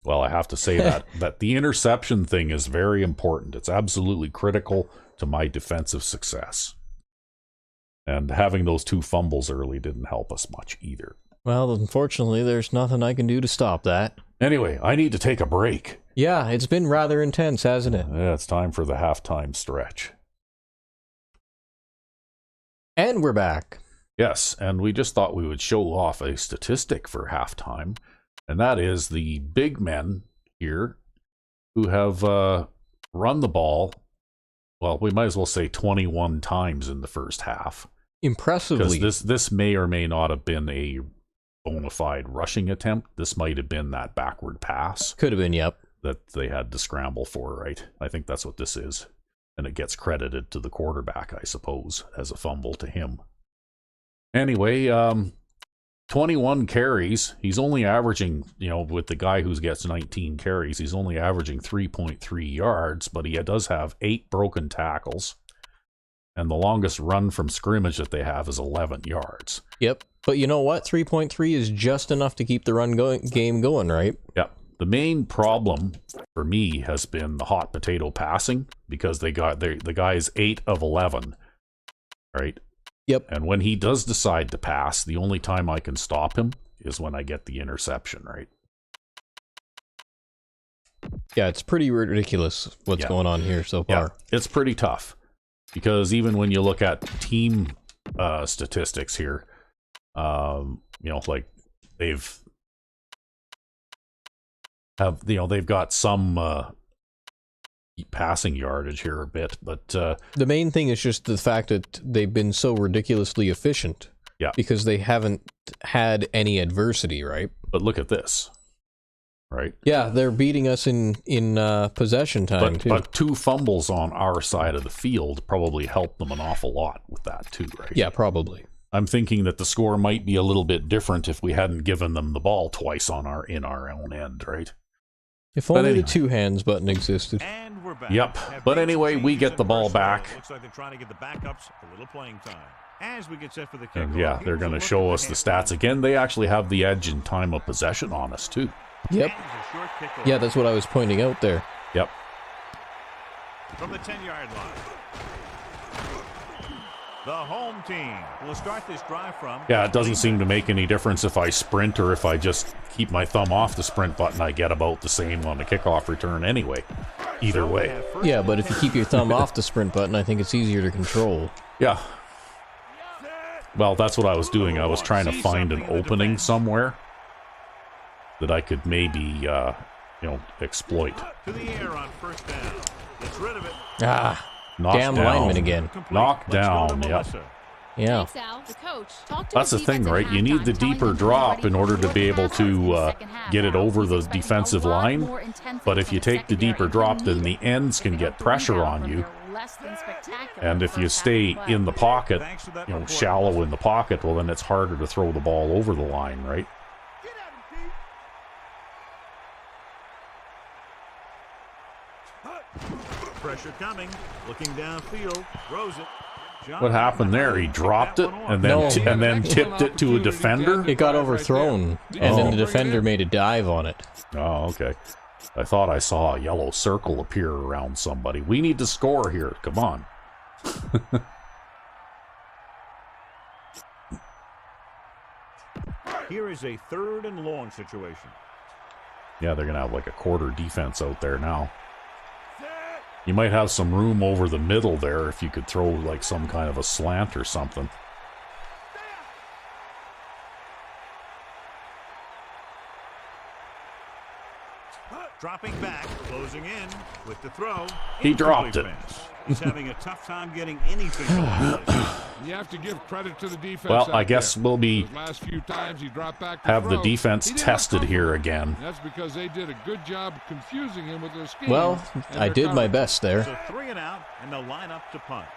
Well, I have to say that the interception thing is very important. It's absolutely critical to my defensive success. And having those 2 fumbles early didn't help us much either. Well, unfortunately, there's nothing I can do to stop that. Anyway, I need to take a break. Yeah, it's been rather intense, hasn't it? Yeah, it's time for the halftime stretch. And we're back. Yes, and we just thought we would show off a statistic for halftime, and that is the big men here who have run the ball, well, we might as well say 21 times in the first half. Impressively. Because this may or may not have been a bona fide rushing attempt. This might have been that backward pass. Could have been, yep. That they had to scramble for, right? I think that's what this is. And it gets credited to the quarterback, I suppose, as a fumble to him. Anyway, 21 carries. He's only averaging, with the guy who gets 19 carries, he's only averaging 3.3 yards, but he does have 8 broken tackles. And the longest run from scrimmage that they have is 11 yards. Yep. But you know what? 3.3 is just enough to keep the game going, right? Yep. The main problem for me has been the hot potato passing, because the guy is 8 of 11, right? Yep. And when he does decide to pass, the only time I can stop him is when I get the interception, right? Yeah, it's pretty ridiculous what's going on here so far. Yeah, it's pretty tough, because even when you look at team statistics here, like they've got some passing yardage here a bit, but the main thing is just the fact that they've been so ridiculously efficient. Yeah, because they haven't had any adversity, right? But look at this, right? Yeah, they're beating us in possession time too. But 2 fumbles on our side of the field probably helped them an awful lot with that too, right? Yeah, probably. I'm thinking that the score might be a little bit different if we hadn't given them the ball twice in our own end, right? If only the 2 hands button existed. And we're back. Yep. But anyway, we get the ball back. Looks like they're trying to get the backups a little playing time. As we get set for the kick. And yeah, they're going to show us the stats again. They actually have the edge in time of possession on us too. Yep. Yeah, that's what I was pointing out there. Yep. From the 10-yard line. The home team will start this drive from... Yeah, it doesn't seem to make any difference if I sprint or if I just keep my thumb off the sprint button. I get about the same on the kickoff return anyway. Either way. Yeah, but if you keep your thumb off the sprint button, I think it's easier to control. Yeah. Well, that's what I was doing. I was trying to find an opening somewhere that I could maybe, exploit. To the air on first down. The Gets rid of it. Ah, Knocked damn down. lineman again. Complete. Knocked Let's go to down, yep. Melissa. Yeah. Thanks, Al. The coach. Talk to That's the his thing, defense right? at You need halftime, the telling deeper them to be drop ready in for order to more be able passes to in the second half, get it Al. over He's the expecting defensive a lot line. more intensity But if from you the take the secondary deeper and drop, he'll then need the it. ends If can they get don't pressure rebound on from you. their less than spectacular And if you first half of stay play. in the pocket, Thanks for that you know, report, shallow Melissa. in the pocket, well, then it's harder to throw the ball over the line, right? Get at him, Pete. Pressure coming. Looking downfield. Throws it. John What happened there? He dropped it and then No. and then tipped it to a defender? It got overthrown, and then the defender made a dive on it. Oh, okay. I thought I saw a yellow circle appear around somebody. We need to score here. Come on. Here is a 3rd and long situation. Yeah, they're going to have like a quarter defense out there now. You might have some room over the middle there if you could throw like some kind of a slant or something. Dropping back, closing in with the throw. He dropped it. Incomplete pass. He's having a tough time getting anything going. You have to give credit to the defense. Well, out I guess there. we'll be Those last few times he dropped back to have the throw, defense he didn't tested have here comfort. again. That's because they did a good job confusing him with their scheme. Well, and I their did my coverage. best there. So 3 and out, and they'll line up to punt.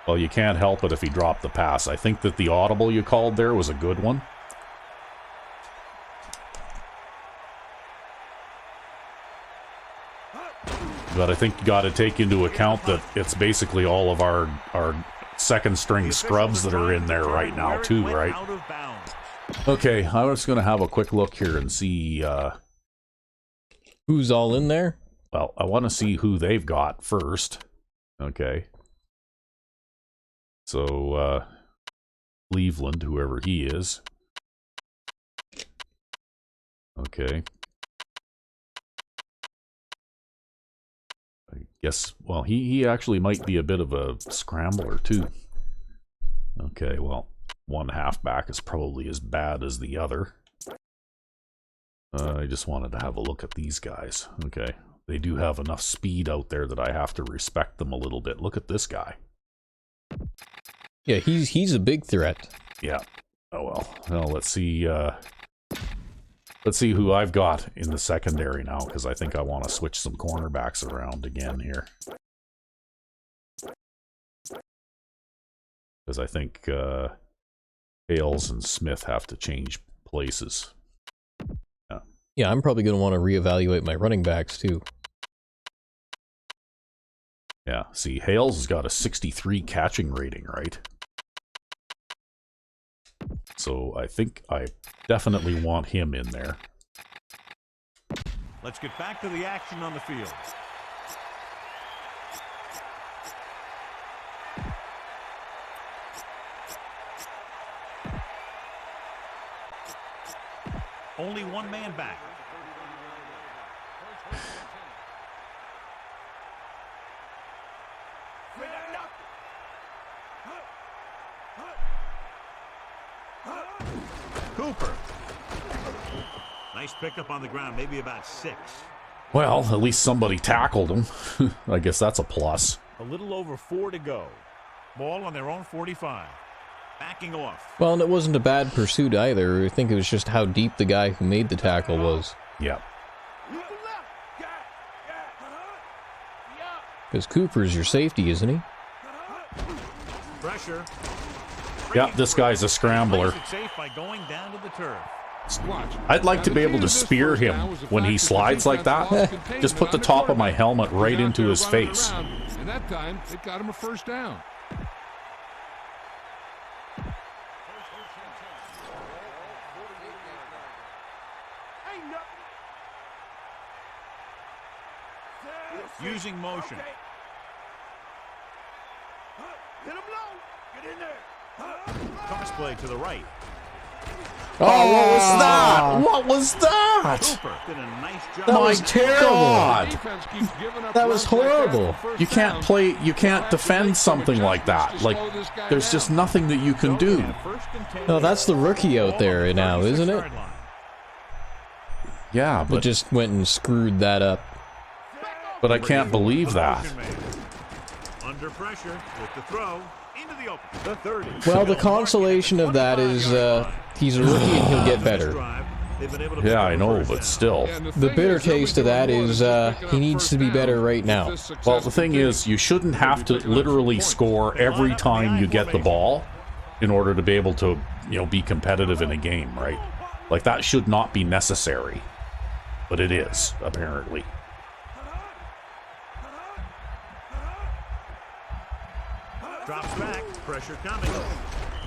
Well, you can't help it if he dropped the pass. I think that the audible you called there was a good one. But I think you got to take into account that it's basically all of our second string scrubs that are in there right now too, right? Out of bounds. Okay, I was going to have a quick look here and see. Who's all in there? Well, I want to see who they've got first. Okay. So, Cleveland, whoever he is. Okay. I guess, well, he actually might be a bit of a scrambler, too. Okay, well, one halfback is probably as bad as the other. I just wanted to have a look at these guys. Okay. They do have enough speed out there that I have to respect them a little bit. Look at this guy. Yeah, he's a big threat. Yeah. Oh well. Well, let's see who I've got in the secondary now, because I think I want to switch some cornerbacks around again here. Because I think Hales and Smith have to change places. Yeah, I'm probably going to want to reevaluate my running backs too. Yeah, see, Hales has got a 63 catching rating, right? So I think I definitely want him in there. Let's get back to the action on the field. Only one man back. Cooper. Nice pickup on the ground, maybe about 6. Well, at least somebody tackled him. I guess that's a plus. A little over 4 to go. Ball on their own 45. Backing off. Well, and it wasn't a bad pursuit either. I think it was just how deep the guy who made the tackle was. Yeah. Because Cooper's your safety, isn't he? Pressure. Yeah, this guy's a scrambler. Plays it safe by going down to the turf. I'd like to be able to spear him when he slides like that. Just put the top of my helmet right into his face. And that time, it got him a first down. Using motion. Hit him low. Get in there. Toss play to the right. Oh, what was that? What was that? Cooper did a nice job. That was terrible. God. Defense keeps giving up That was runs like that horrible. on first You can't down. play, you can't defend something like that. Like, there's just nothing that you can do. No, that's the rookie out there now, isn't it? Yeah, But but just went and screwed that up. But I can't believe that. Under pressure with the throw into the open. The 30. Well, the consolation of that is he's a rookie and he'll get better. Yeah, I know, but still. The bitter taste of that is he needs to be better right now. Well, the thing is, you shouldn't have to literally score every time you get the ball in order to be able to, you know, be competitive in a game, right? Like, that should not be necessary. But it is, apparently. Drops back, pressure coming.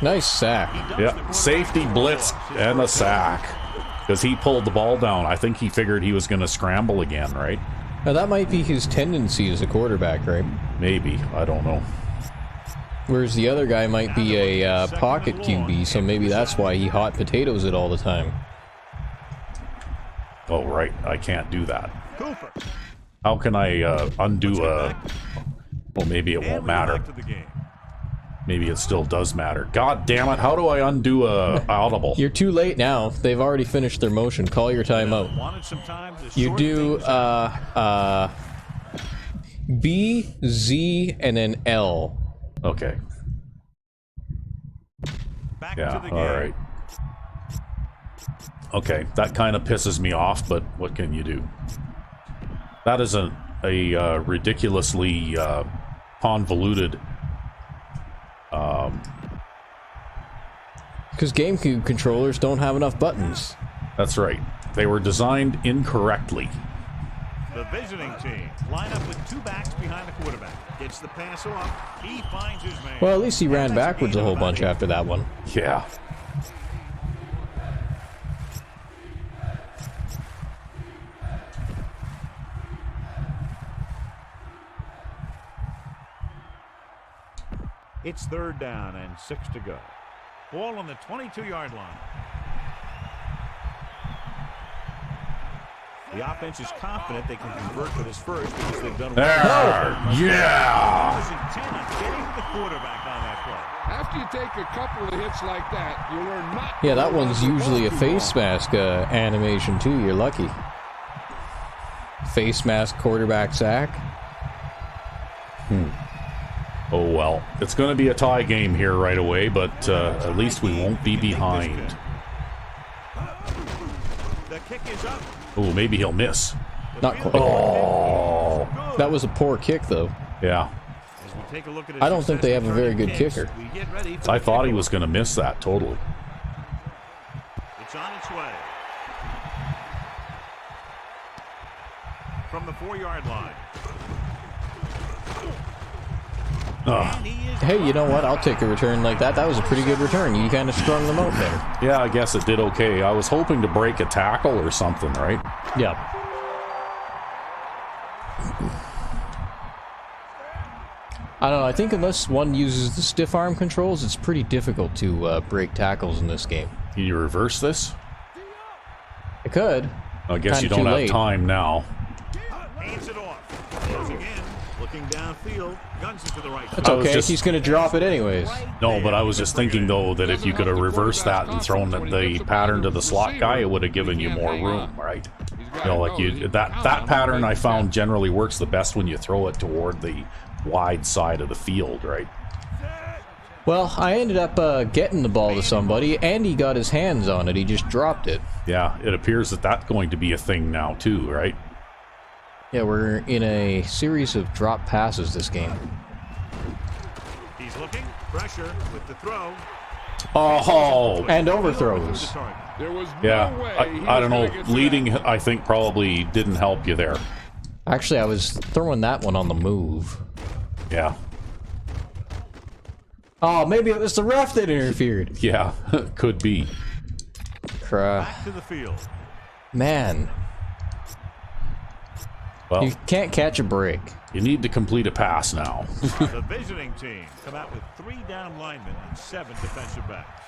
Nice sack. Yeah, safety blitz and a sack. Because he pulled the ball down. I think he figured he was going to scramble again, right? Now that might be his tendency as a quarterback, right? Maybe. I don't know. Whereas the other guy might be a pocket QB, so maybe that's why he hot potatoes it all the time. Oh, right. I can't do that. Cooper. How can I undo a... Well, maybe it won't matter. Maybe it still does matter. God damn it, how do I undo a audible? You're too late now. They've already finished their motion. Call your timeout. You do B, Z, and then L. Okay. Yeah, alright. Okay, that kind of pisses me off, but what can you do? That is a ridiculously convoluted... Because GameCube controllers don't have enough buttons. That's right. They were designed incorrectly. The visiting team line up with two backs behind the quarterback. Gets the pass off. He finds his man. Well, at least he ran backwards a whole bunch after that one. Yeah. It's 3rd down and 6 to go. Ball on the 22-yard line. The offense is confident they can convert for this first because they've done well. Yeah! Getting the quarterback on that play. After you take a couple of hits like that, you learn not. Yeah, that one's usually a face mask animation too. You're lucky. Face mask quarterback sack. Oh well, it's going to be a tie game here right away, but at least we won't be behind. The kick is up. Oh, maybe he'll miss. Not quite. Oh, that was a poor kick, though. Yeah. I don't think they have a very good kicker. I thought he was going to miss that totally. It's on its way. From the 4-yard line. Hey, you know what? I'll take a return like that. That was a pretty good return. You kind of strung them out there. Yeah, I guess it did okay. I was hoping to break a tackle or something, right? Yeah. I don't know. I think unless one uses the stiff arm controls, it's pretty difficult to break tackles in this game. Can you reverse this? I could. I guess you don't have time now. Hands it off. Goes again. Looking downfield, guns into the right. That's okay. He's going to drop it anyways. No, but I was just thinking though that if you could have reversed that and thrown the pattern to the slot guy, it would have given you more room, right? You know, like that pattern I found generally works the best when you throw it toward the wide side of the field, right? Well, I ended up getting the ball to somebody, and he got his hands on it. He just dropped it. Yeah, it appears that that's going to be a thing now too, right? Yeah, we're in a series of drop passes this game. He's looking, pressure with the throw. Oh, and overthrows. There was yeah, no way I don't know. Leading, I think, probably didn't help you there. Actually, I was throwing that one on the move. Yeah. Oh, maybe it was the ref that interfered. Yeah, could be. Back to the field. Man. Well, you can't catch a break. You need to complete a pass now. The visiting team come out with 3 down linemen and 7 defensive backs.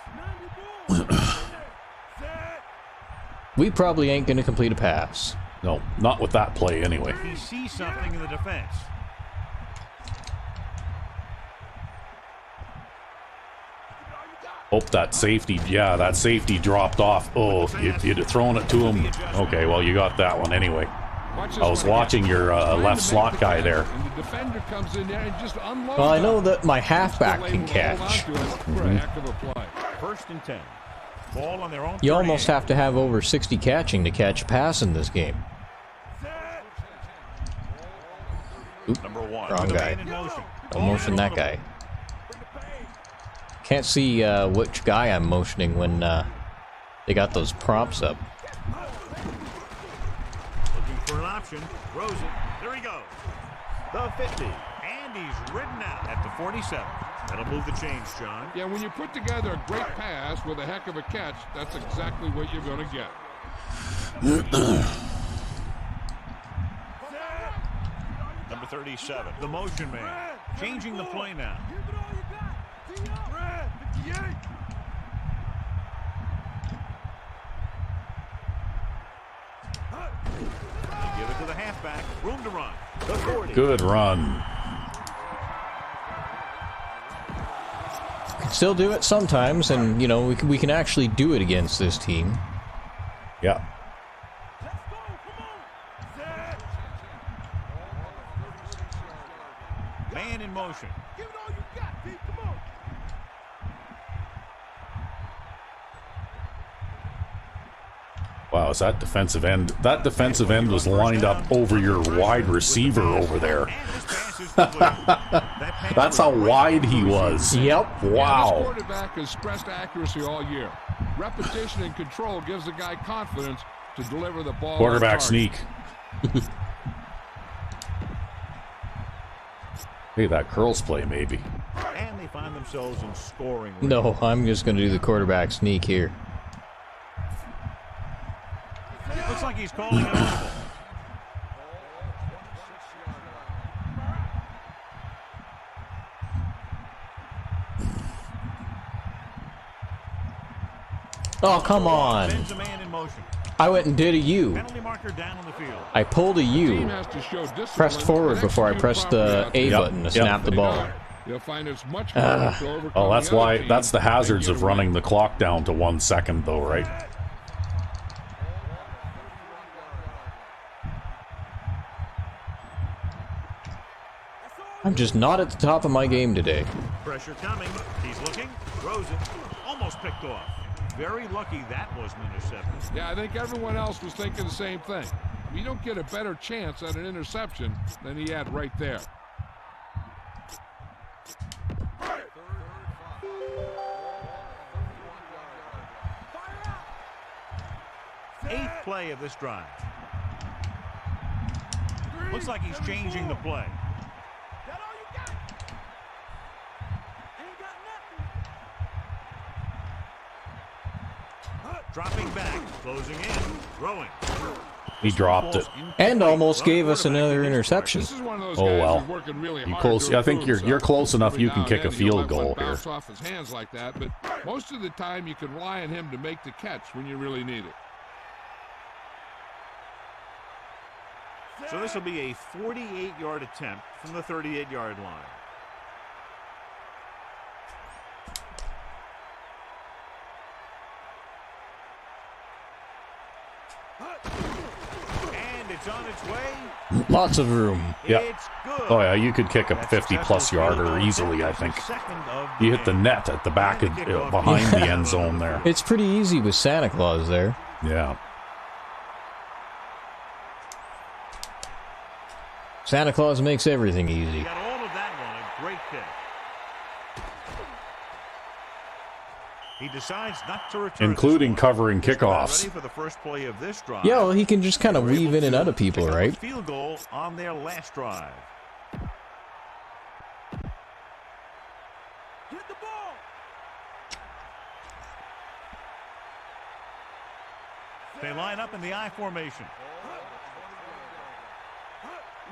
We probably ain't going to complete a pass. No, not with that play anyway. He sees something in the defense. Hope that safety, yeah, that safety dropped off. Oh, you'd have thrown it to him. Okay, well, you got that one anyway. I was watching your left slot guy there. And the defender comes in there and just unloads. Well, I know that my halfback can catch. For a heck of a play. 1st and 10. Ball on their own. You almost have to have over 60 catching to catch a pass in this game. Oop, Number 1. wrong guy. In motion. Don't motion that guy. Can't see which guy I'm motioning when they got those prompts up. Looking for an option. Throws it. There he goes. The 50. And he's ridden out at the 47. That'll move the chains, John. Yeah, when you put together a great pass with a heck of a catch, that's exactly what you're going to get. Number 37. The motion man. Changing the play now. Give it to the halfback. Room to run. The 40. Good run. Still do it sometimes, and you know we can actually do it against this team. Yeah. Man in motion. Give it all you got, Pete. Come on. Wow, is that defensive end? That defensive end was lined up over your wide receiver over there. That's how wide he was. Yep. Yeah, this Wow. quarterback has stressed accuracy all year. Repetition and control gives the guy confidence to deliver the ball. Quarterback on target. sneak. Hey, that curls play maybe. And they find themselves in scoring range. No, I'm just going to do the quarterback sneak here. Looks like he's calling it audible. Oh, come on. Sends a man in motion. I went and did a U. Penalty marker down on the field. I pulled a Team U. has to show discipline Pressed forward and before I execute pressed the properly A out there. button to Yep. snap the ball. You'll find it's much harder to overcome Oh, that's the other why. team That's the than hazards you of to running win. the clock down to 1 second, though, right? I'm just not at the top of my game today. Pressure coming. He's looking. Throws it. Almost picked off. Very lucky that wasn't intercepted. Yeah, I think everyone else was thinking the same thing. You don't get a better chance at an interception than he had right there. Eighth play of this drive. Looks like he's changing the play. That all you got? Ain't got nothing. Dropping back. Closing in. Throwing. He dropped it. And almost gave us another interception. This is one of those Oh, guys well. who's working really You hard close- to I think improve you're himself. close enough Every you can now kick and a then he'll field let one goal here. bounce off his hands like that, but most of the time you can rely on him to make the catch when you really need it. So this will be a 48-yard attempt from the 38-yard line. And it's on its way. Lots of room. Yep. It's good. Oh yeah, you could kick a That's 50-plus successful field yarder goal. easily, I think. Second of You hit the game. net at the back of, And the kickoff. behind the end zone there. It's pretty easy with Santa Claus there. Yeah. Santa Claus makes everything easy. Got all of that one. A great kick. He decides not to return. Including this one. covering Just about kickoffs. Ready for the first play of this drive. Yeah, well, he can just kind of They were weave able in and to out of people, pick up a right? Field goal on their last drive. Get the ball. They line up in the I formation.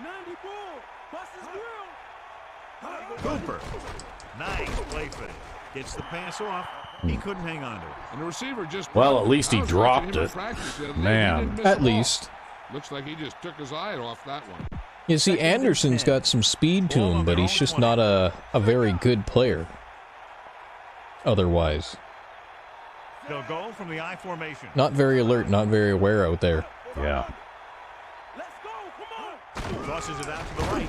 90 bull. Bust his grill. Cooper. Nice play fake. Gets the pass off. He couldn't hang on to it. And the receiver just Well, at least he I was watching dropped him in it. practice the other day. Man. He didn't miss At the ball. least. Looks like he just took his eye off that one. You see, Anderson's got some speed to him, but he's just not a very good player. Otherwise. They'll go from the I formation. Not very alert, not very aware out there. Yeah. Let's go. tosses it out to the right.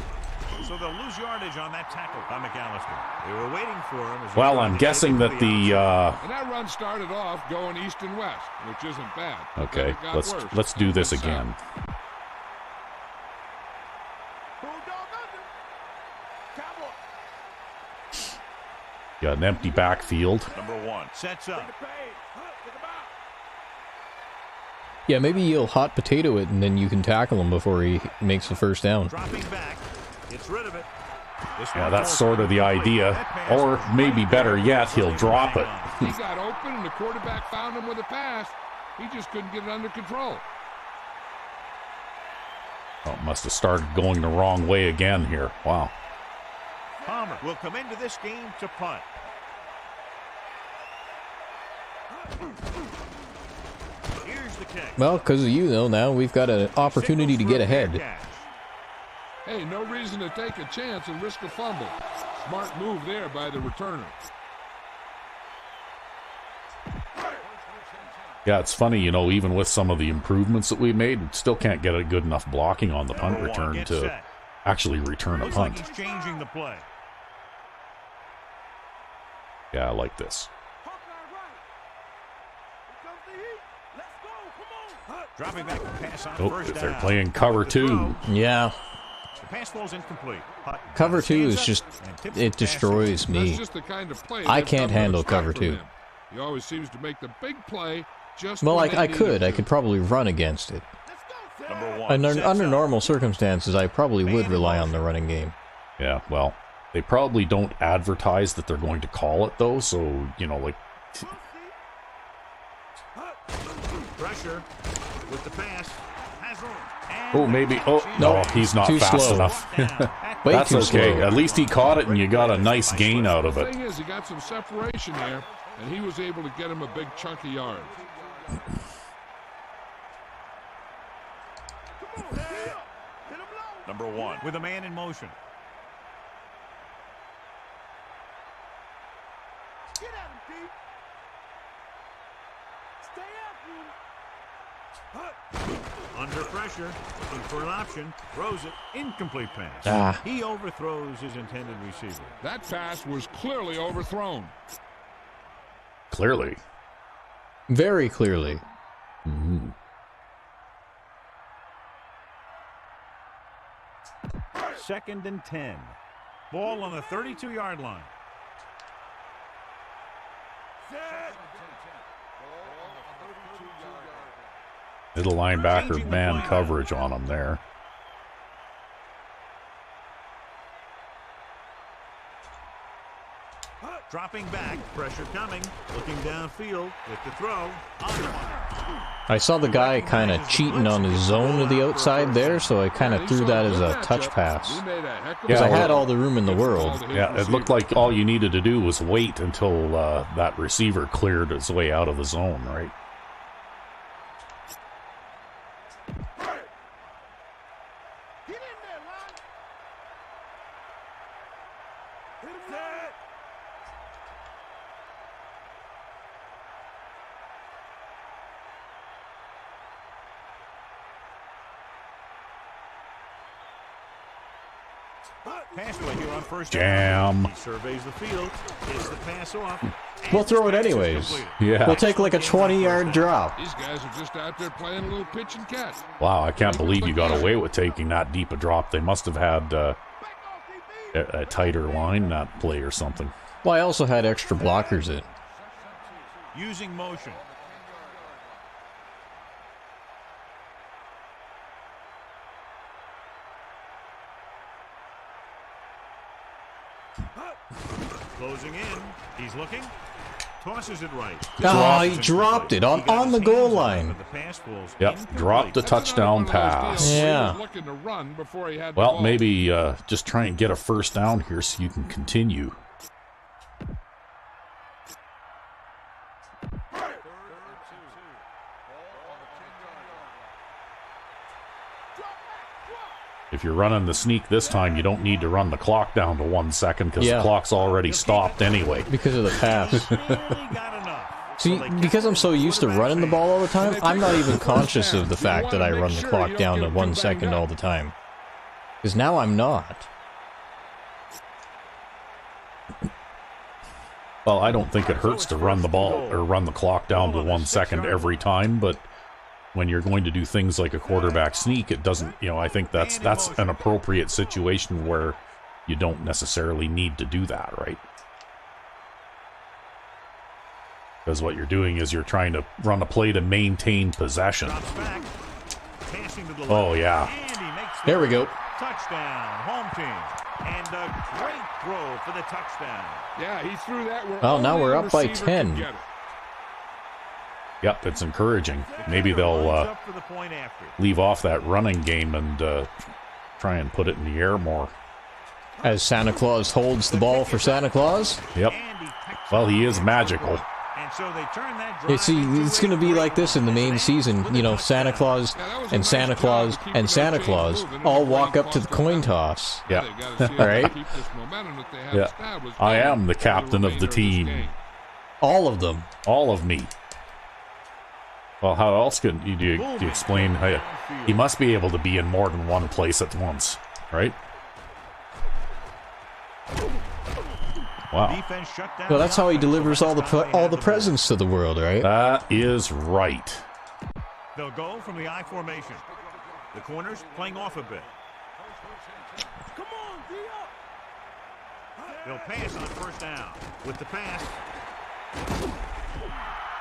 So they'll lose yardage on that tackle by McAllister. They were waiting for him. As Well, I'm guessing that the And that run started off going east and west, which isn't bad. But then okay, it got let's do this worse. again. Bulldog under. Cowboy. Got an empty backfield. Number 1 sets up. Take the pain. Take him out. Yeah, maybe you'll hot potato it and then you can tackle him before he makes the first down. Dropping back. Gets rid of it. Yeah, that's sort of the idea. Or maybe better yet, he'll drop it. He got open, and the quarterback found him with a pass. He just couldn't get it under control. Oh, must have started going the wrong way again here. Wow. Palmer will come into this game to punt. Here's the kick. Well, because of you, though, now we've got an opportunity to get ahead. Hey, no reason to take a chance and risk a fumble. Smart move there by the returner. Yeah, it's funny, you know, even with some of the improvements that we made, still can't get a good enough blocking on the punt Number 1 return gets to set. actually return a Looks like punt. he's changing the play. Yeah, I like this. Hawkeye right. Here comes the heat. Let's go. Come on. Dropping back to pass on Oh, first if they're down. playing cover The 2. throw. Yeah, The pass falls incomplete. Hutton cover 2 stands is up just, and tips it the pass destroys That's me. just the kind of play I they've can't come to handle expect cover from 2. him. He always seems to make the big play just Well, when they I need could. him I to. could probably run against it. Let's go, Sam. Number 1 Under, sets under up. normal circumstances, I probably would Man rely in on the running game. Yeah, well, they probably don't advertise that they're going to call it, though, so, you know, like, Pressure with the pass. Has room. And oh, maybe, oh, no, he's not Too fast slow. enough. Way That's too okay. slow. At least he caught it, and you got a nice gain out of The it. thing is, he got some separation there, and he was able to get him a big chunk of yards. Come on, hit him. Hit him low. Number 1 with a man in motion. Get at him, D. Stay after him. Under pressure, looking for an option, throws it, incomplete pass. Ah. He overthrows his intended receiver. That pass was clearly overthrown. Clearly. Very clearly. Mhm. Second and 10. Ball on the 32-yard line. Set. Middle linebacker Changing the man play now. coverage on him there. Dropping back, pressure coming, looking downfield with the throw. On the mark. I saw the guy kind of cheating on his zone to the outside there, so I kind of threw that as a touch pass. He made a heck of Because a I had play. all the room in the world. Yeah, it looked like all you needed to do was wait until that receiver cleared his way out of the zone, right? Get in there, Lon. Hit him low. Pass play here on first Jam. down. He surveys the field, gets the pass off. and We'll throw it pass is anyways. completed. Yeah. We'll take like a 20-yard drop. These guys are just out there playing a little pitch and catch. Wow, I can't believe you got away with taking that deep a drop. They must have had Back off, DB. a tighter line, that play or something. Well, I also had extra blockers in. Using motion. Closing in. He's looking. Tosses it right. Oh, he dropped it on, He got on his the goal hands on it, line. but the pass falls Yep, incomplete. dropped the That's another touchdown one of those pass. deals where he Yeah. was looking to run before he had the Well, ball. maybe just try and get a first down here so you can continue. If you're running the sneak this time, you don't need to run the clock down to 1 second because Yeah. the clock's already stopped anyway. Because of the pass. Barely got enough. See, So they kept because I'm so used to running the ball all the time, I'm not even conscious of the fact that I run the clock down to 1 second all the time. Because now I'm not. Well, I don't think it hurts to run the ball or run the clock down to 1 second every time, but when you're going to do things like a quarterback sneak, it doesn't, you know, I think that's an appropriate situation where you don't necessarily need to do that, right? Because what you're doing is you're trying to run a play to maintain possession. Oh, yeah. There we go. Touchdown, home team. And a great throw for the touchdown. Yeah, he threw that where Well, now only we're the up by receiver 10. could get it. Yep, it's encouraging. Maybe they'll leave off that running game and try and put it in the air more. As Santa Claus holds the ball for Santa Claus. Yep. Well, he is magical. And so they turn that You see, it's going to be like this in the main season. You know, Santa Claus and Santa Claus and Santa Claus all walk up to the coin toss. Yeah. All right? Yeah. I am the captain of the team. All of them. All of me. Well, how else do you explain how he must be able to be in more than one place at once, right? Wow. Well, that's how he delivers all the presents to the world, right? That is right. They'll go from the I formation. The corners playing off a bit. Come on, D up. They'll pass on first down. With the pass,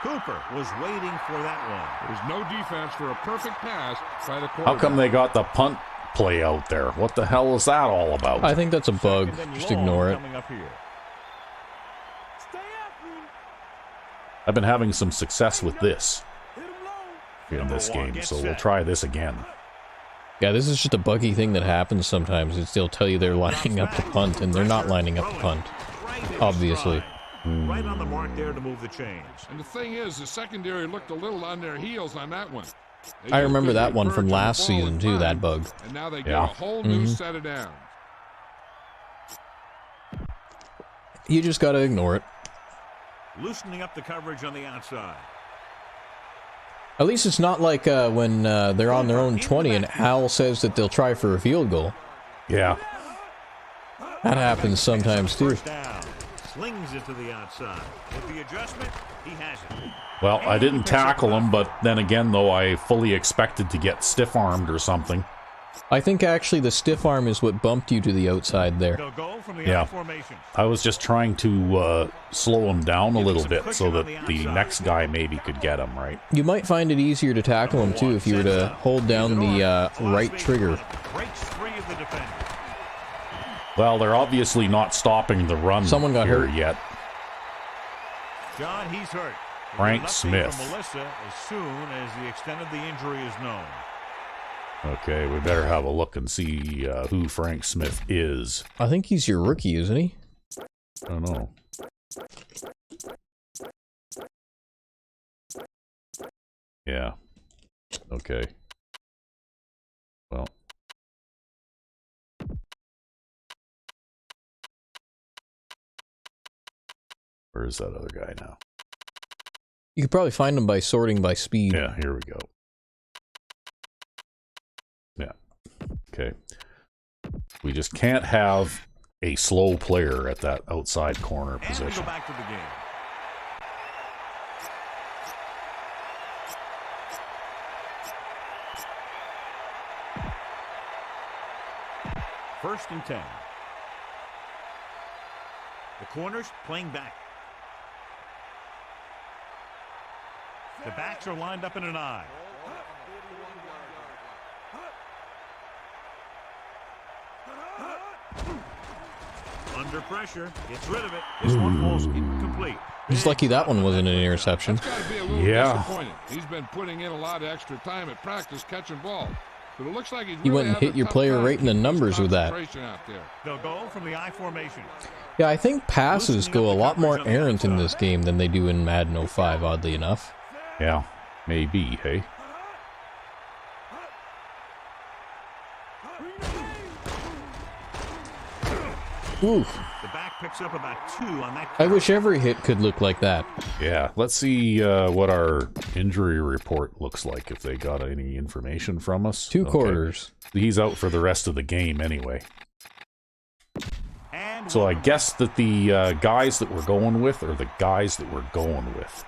Cooper was waiting for that one. There's no defense for a perfect pass by the quarterback. How come they got the punt play out there? What the hell is that all about? I think that's a bug. Just ignore it. Coming up here. Stay after him. I've been having some success with this Hit him low. in this game, so we'll try this again. Yeah, this is just a buggy thing that happens sometimes. It's they'll tell you they're lining up to punt, and they're not lining up to punt. Obviously. Right on the mark there to move the chains. And the thing is, the secondary looked a little on their heels on that one. They I just remember couldn't that one from convert on the last ball in season, too, time, that bug. And now they get Yeah. a whole new set of downs. You just gotta ignore it. Loosening up the coverage on the outside. At least it's not like when they're on their own 20 and Al says that they'll try for a field goal. Yeah. That happens sometimes, too. First down. Slings it to the outside. With the adjustment, he has it. Well, I didn't tackle him, but then again, though, I fully expected to get stiff-armed or something. I think actually the stiff arm is what bumped you to the outside there. They'll go from the Yeah. I formation. I was just trying to slow him down a little bit so that the next guy maybe could get him, right? You might find it easier to tackle him, too, if you were to hold down the right trigger. Breaks free of the defender. Well, they're obviously not stopping the run Someone got here hurt. yet. John, he's hurt. Frank We'll get an update Smith. from Melissa as soon as the extent of the injury is known. Okay, we better have a look and see who Frank Smith is. I think he's your rookie, isn't he? I don't know. Yeah. Okay. Well. Where is that other guy now? You could probably find him by sorting by speed. Yeah, here we go. Yeah. Okay. We just can't have a slow player at that outside corner And we position. go back to the game. First and 10. The corners playing back. The backs are lined up in an I. Under pressure, gets rid of it. This one falls incomplete. He's lucky that one wasn't an interception. That's got to be a little Yeah. disappointing. He's been putting in a lot of extra time at practice catching balls. But it looks like he's You really went and having hit a your tough player time right in the keeping his numbers with that. concentration out there. They'll go from the I formation. Yeah, I think passes go a lot more errant in this game than they do in Madden 05, oddly enough. Yeah, maybe, hey? Oof. The back picks up about 2 on that. I wish every hit could look like that. Yeah, let's see what our injury report looks like, if they got any information from us. 2 Okay. quarters. He's out for the rest of the game anyway. So I guess that the guys that we're going with are the guys that we're going with.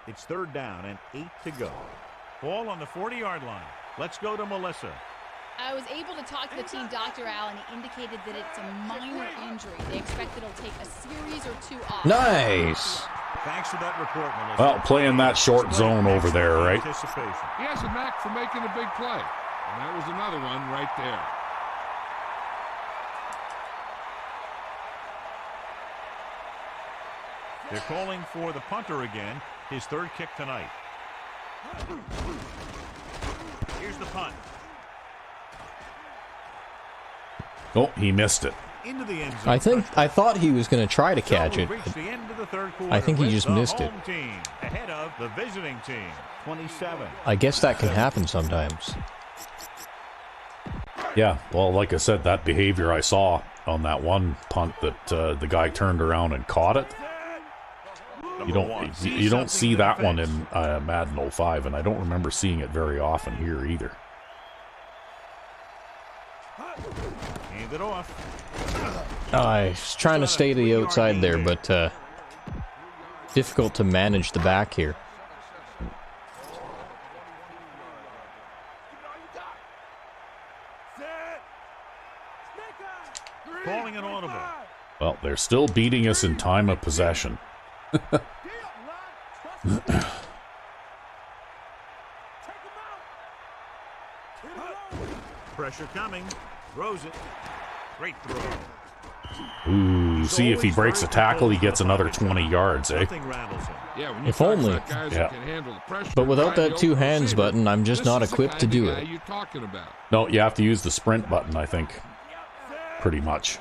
It's 3rd down and 8 to go. Ball on the 40-yard line. Let's go to Melissa. I was able to talk to the team doctor, Al, and he indicated that it's a minor injury. They expect it'll take a series or 2 off. Nice. Thanks for that report, Melissa. Well, playing that short zone over there, right? He has a knack for making a big play. And that was another one right there. They're calling for the punter again. His 3rd kick tonight. Here's the punt. Oh, he missed it. Into the end zone. I thought he was going to try to catch it. Reached the end of the 3rd quarter. I think he with just the missed it. home team ahead of the visiting team. 27. I guess that can happen sometimes. Yeah, well, like I said, that behavior I saw on that one punt that the guy turned around and caught it. You don't see that one in Madden 05, and I don't remember seeing it very often here either. Hand it off. I was trying to stay to the outside there, but difficult to manage the back here. Calling an audible. Well, they're still beating us in time of possession. Pressure coming. Throws it. Great throw. Ooh, see if he breaks a tackle, he gets another 20 yards, eh? Nothing rattles him. Yeah, when you If talk only. about guys Yeah. that can handle the pressure, But without that guide 2 the open hands receiver. button, I'm just This not is the equipped to kind do of guy it. you're talking about. No, you have to use the sprint button, I think. Pretty much.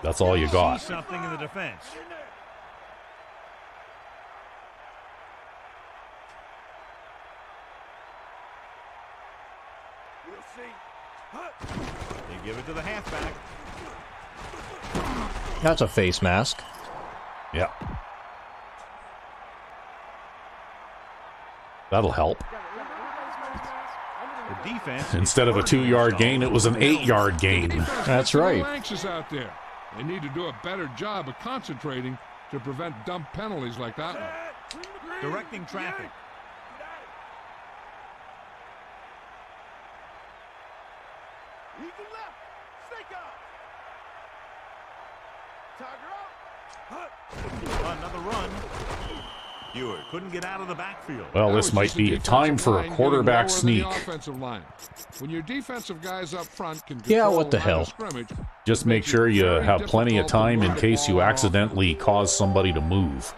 That's all you got. See something in the defense. They give it to the halfback. That's a face mask. Yeah. That'll help. The defense. Instead of a 2-yard gain, it was an 8-yard gain. That's A right. little anxious out there. They need to do a better job of concentrating to prevent dumb penalties like that one. Directing traffic. Eagle left. Snake out. Tiger out. Another run. Hewitt couldn't get out of the backfield. Well, That this was might just the be a time defensive for a line quarterback getting lower than sneak. the offensive line. When your defensive guys up front can Yeah, control what the line of hell. scrimmage, Just it make makes it sure you very have plenty of difficult to time in run the case you ball off. accidentally cause somebody to move.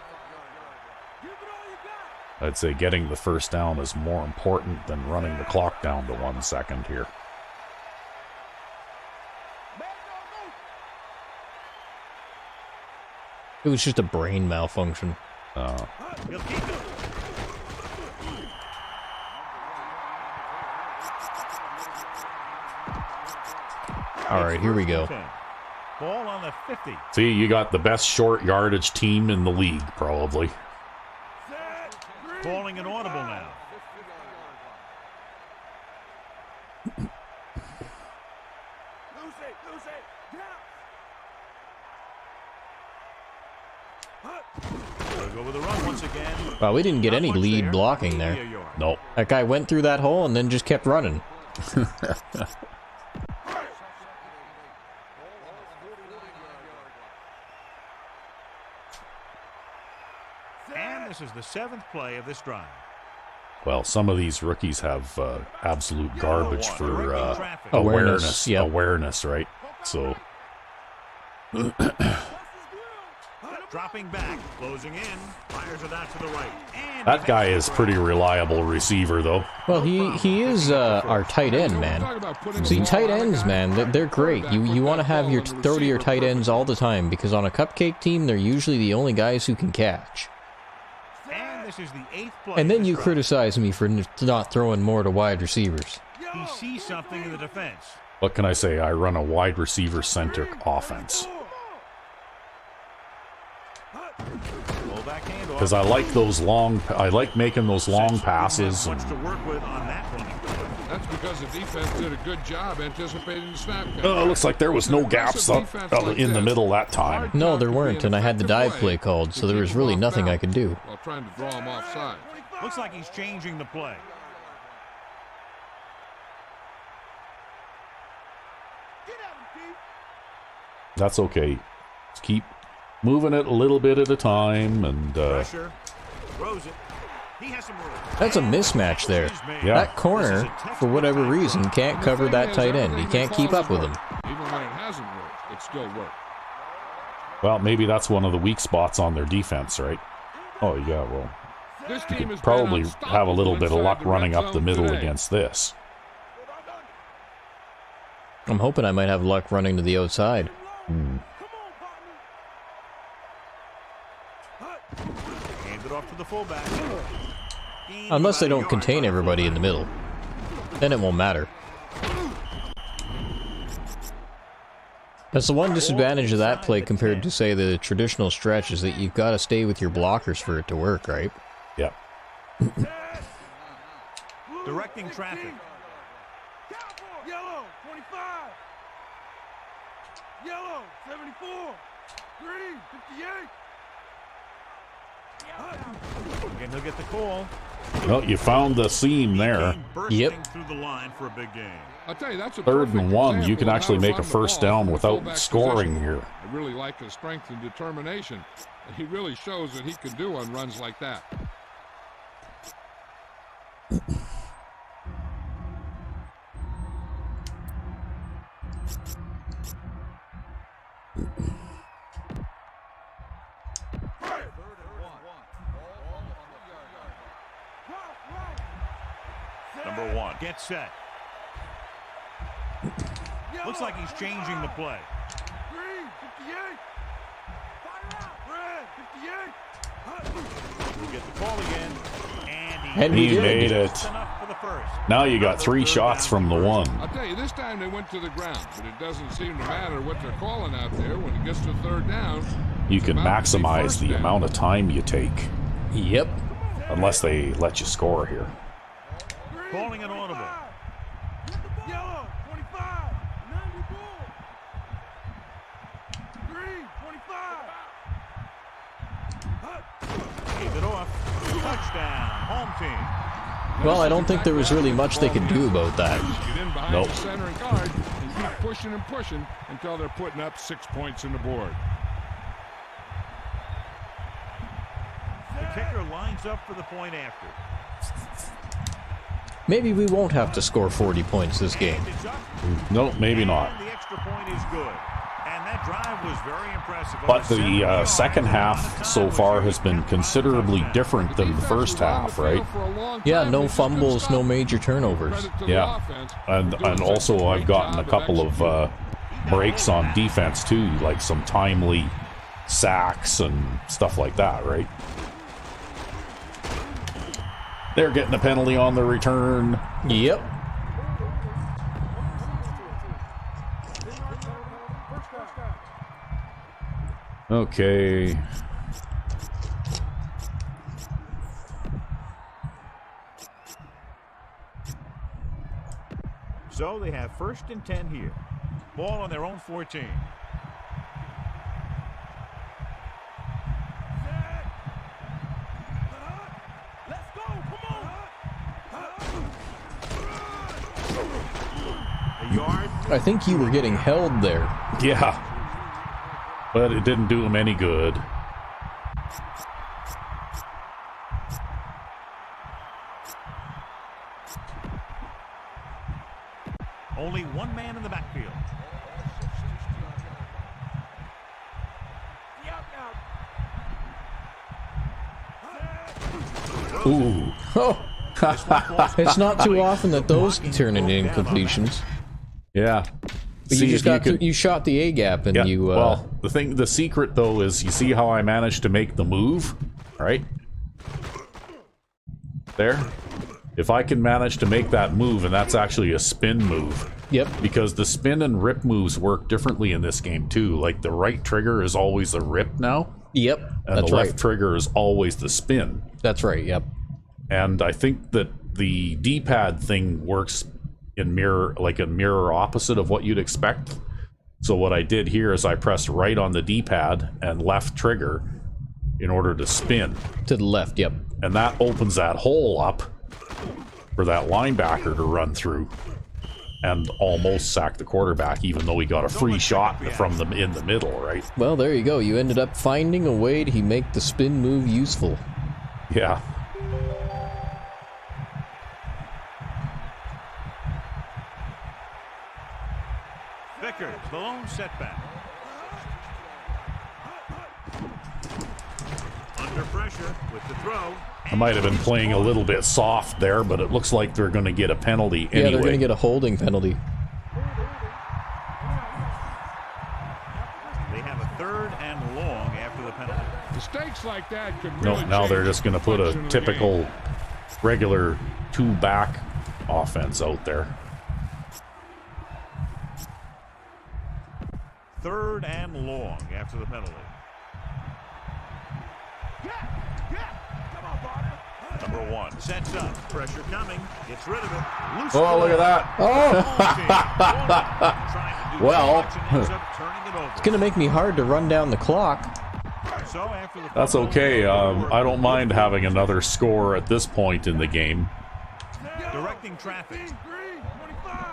Give it all you got. I'd say getting the first down is more important than running the clock down to 1 second here. It was just a brain malfunction. He'll keep it. All right, here we go. Ball on the 50. See, you got the best short yardage team in the league, probably. Calling an audible now. Lose it. They'll go with the run once again. Wow, we didn't get Not any much lead there. blocking there. Maybe a yard. Nope. That guy went through that hole and then just kept running. And this is the 7th play of this drive. Well, some of these rookies have absolute garbage for Directing traffic. awareness. Yep. Awareness, right? So, Dropping back, closing in, fires it out to the right. And that guy is pretty reliable receiver, though. Well, he is our tight end, man. Talk about putting the See, ball tight on the ends, guy. man, they're great. You want to have your throw to your tight ends all the time because on a cupcake team, they're usually the only guys who can catch. And this is the 8th play. And of then this you drive. criticize me for not throwing more to wide receivers. He sees something in the defense. What can I say? I run a wide receiver centric offense. Because I like those long, I like making those long passes. And, That's because the defense did a good job anticipating the snap count. oh, it looks like there was no gaps up in the middle that time. No, there weren't, and I had the dive play called, so there was really nothing I could do. While trying to draw him offside. Looks like he's changing the play. That's okay. Just keep moving it a little bit at a time, and Pressure. Throws it. He has some room. That's a mismatch there. yeah. That corner, for whatever reason, can't cover that tight end. He can't keep up with him. Even when it hasn't worked, it still worked. Well, maybe that's one of the weak spots on their defense, right? Oh, yeah, well, This you team could has probably been have a little bit of unstoppable luck inside the running red up the zone middle today. against this. I'm hoping I might have luck running to the outside. Hand it off to the fullback. Unless they don't contain everybody in the middle. Then it won't matter. That's the one disadvantage of that play compared to, say, the traditional stretch, is that you've got to stay with your blockers for it to work, right? Yeah. Directing traffic. Yellow, 25. Yellow, 74. Green, 58. Again, he'll get the call. Well, you found the seam there. Bursting Yep. through the line for a big game. I'll tell you, that's a 3rd and perfect 1. You example can of actually how to make a run the first ball down from the without fullback scoring position. here. I really like his strength and determination. He really shows what he can do on runs like that. Number 1. Get set. Looks like he's changing the play. Green, 58. Fire out. Red, 58. He'll get the call again. And he did. made it. Just enough for the first. Now you got 3 shots from the 1. I'll tell you, this time they went to the ground, but it doesn't seem to matter what they're calling out there. When it gets to 3rd down, You it's can about to be maximize first the down. amount of time you take, Yep. unless they let you score here. Calling an audible. Yellow, 25. 94. Green, 25. Gave it off. Touchdown. Home team. Well, I don't think there was really much they could do about that. Get in behind Nope. the center and guard and keep pushing and pushing until they're putting up 6 points in the board. The kicker lines up for the point after. Maybe we won't have to score 40 points this game. And it's up. No, maybe not. And the extra point is good. And that drive was very impressive. But the second half so far has been considerably different than the first half, right? Yeah, no fumbles, no major turnovers. Yeah. And also I've gotten a couple of breaks on defense too, like some timely sacks and stuff like that, right? They're getting a penalty on the return. Yep. Okay. So they have 1st and 10 here. Ball on their own 14. Let's go. Come on. A yard. I think you were getting held there. Yeah. But it didn't do him any good. Only one man in the backfield. Ooh. Oh, it's not too often that those turn into incompletions. Yeah. But you just got you shot the A gap and Yeah, you. well, the secret though is you see how I managed to make the move, right? There. If I can manage to make that move, and that's actually a spin move. Yep. Because the spin and rip moves work differently in this game too. Like the right trigger is always a rip now. Yep. And That's the left right. trigger is always the spin. That's right. Yep. And I think that the D-pad thing works in mirror opposite of what you'd expect. So what I did here is I pressed right on the D-pad and left trigger in order to spin. To the left. Yep. And that opens that hole up for that linebacker to run through and almost sack the quarterback, even though he got a free shot from them in the middle, right? Well, there you go. You ended up finding a way to make the spin move useful. Yeah. Vickers, the lone setback. Under pressure with the throw. I might have been playing a little bit soft there, but it looks like they're going to get a penalty anyway. Yeah, they're going to get a holding penalty. They have a 3rd and long after the penalty. Mistakes like that could No, really now they're change just going to the put a complexion of the typical game. regular 2-back offense out there. 3rd and long after the penalty. Number 1 sets up. Pressure coming. Gets rid of it. Loose Oh, look at that. Well, It's going to make me hard to run down the clock. So after the that's okay. I don't mind having another score at this point in the game. directing traffic. Green, 25.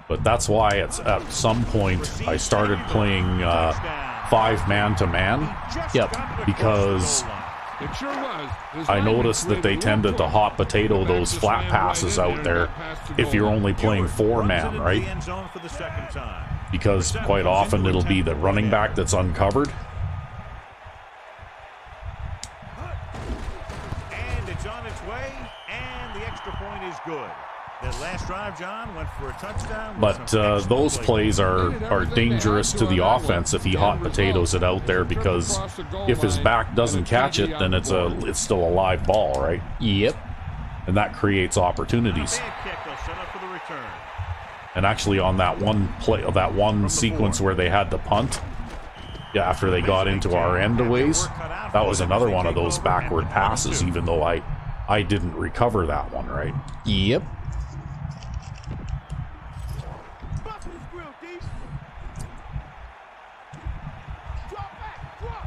But that's why it's at some point I started playing 5 man-to-man. Yep. Because It sure was. His I lineman noticed that they created tended to one hot potato push. The those back flat just passes ran right out in there and got past the if goal you're line. only playing Runs 4-man, into the right? end zone for the 2nd time. Because quite often it'll be the running back that's uncovered. And it's on its way, and the extra point is good. That last drive, John, went for a touchdown. with But some excellent those play. plays are dangerous to the offense if he hot potatoes it out there, because if his back doesn't catch it, then it's still a live ball, right? Yep. And that creates opportunities. Bad kick, they'll set up for the return. And actually on that one play, that one sequence where they had to punt, yeah, after they got into our end a ways, that was another one of those backward passes, even though I didn't recover that one, right? Yep. Bust his grill, D. Drop back, drop.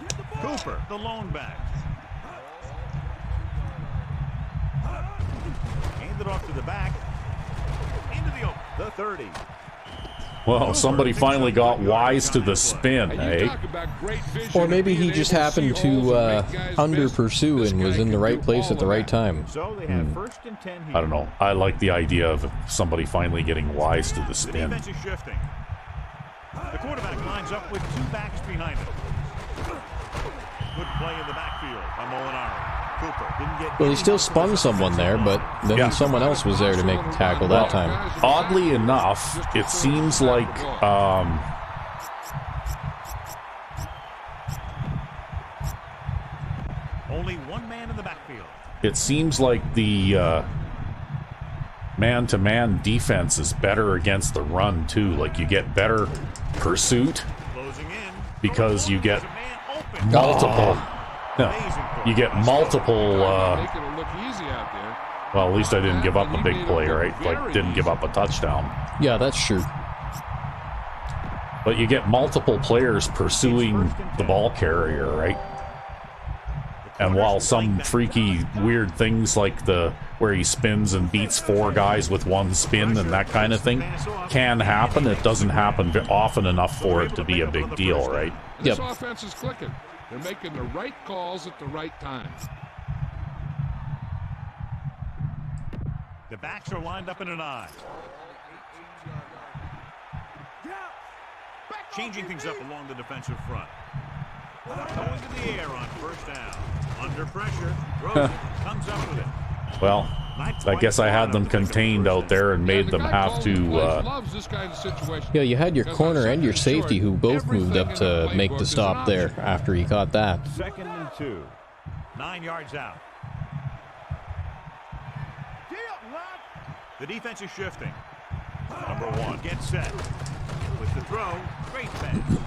Get the ball. Cooper, the lone back. Hand it off to the back. Into the open. The 30. Well, somebody finally got wise to the spin, And you eh? talk about great vision Or and maybe being he able just to happened see holes to and make guys under miss. pursue This and guy was in can the right do place all at the of right that. time. So they have 1st and 10 here. I don't know. I like the idea of somebody finally getting wise to the The spin. defense is shifting. The quarterback lines up with 2 backs behind him. Good play in the backfield by Molinari. Cooper didn't get. Well, he still spun someone there, but then Yeah. someone else was there to make the tackle that time. Oddly enough, it seems like Only 1 man in the backfield. the man-to-man defense is better against the run too. Like you get better pursuit Closing in. because you get There's a man open. multiple. No, Amazing play. you get multiple. Making it look easy out there. Well, at least I didn't give up a big play, right? Like didn't give up a touchdown. Yeah, that's true. But you get multiple players pursuing the ball carrier, right? And while some freaky weird things like where he spins and beats 4 guys with 1 spin and that kind of thing can happen, it doesn't happen often enough for it to be a big deal, right? This Yep. offense is clicking. They're making the right calls at the right time. The backs are lined up in an eye. Changing things up along the defensive front. Going to the air on 1st down. Under pressure. Throws it. Comes up with it. Well, I guess I had them contained out there and made them have to. Loves this kind of situation. Yeah, you had your Because corner on and your second and safety short, who both moved everything up in to the make playbook the is stop an there option. after you caught that. 2nd and 2. 9 yards out. The defense is shifting. Number 1 gets set. With the throw, great pass.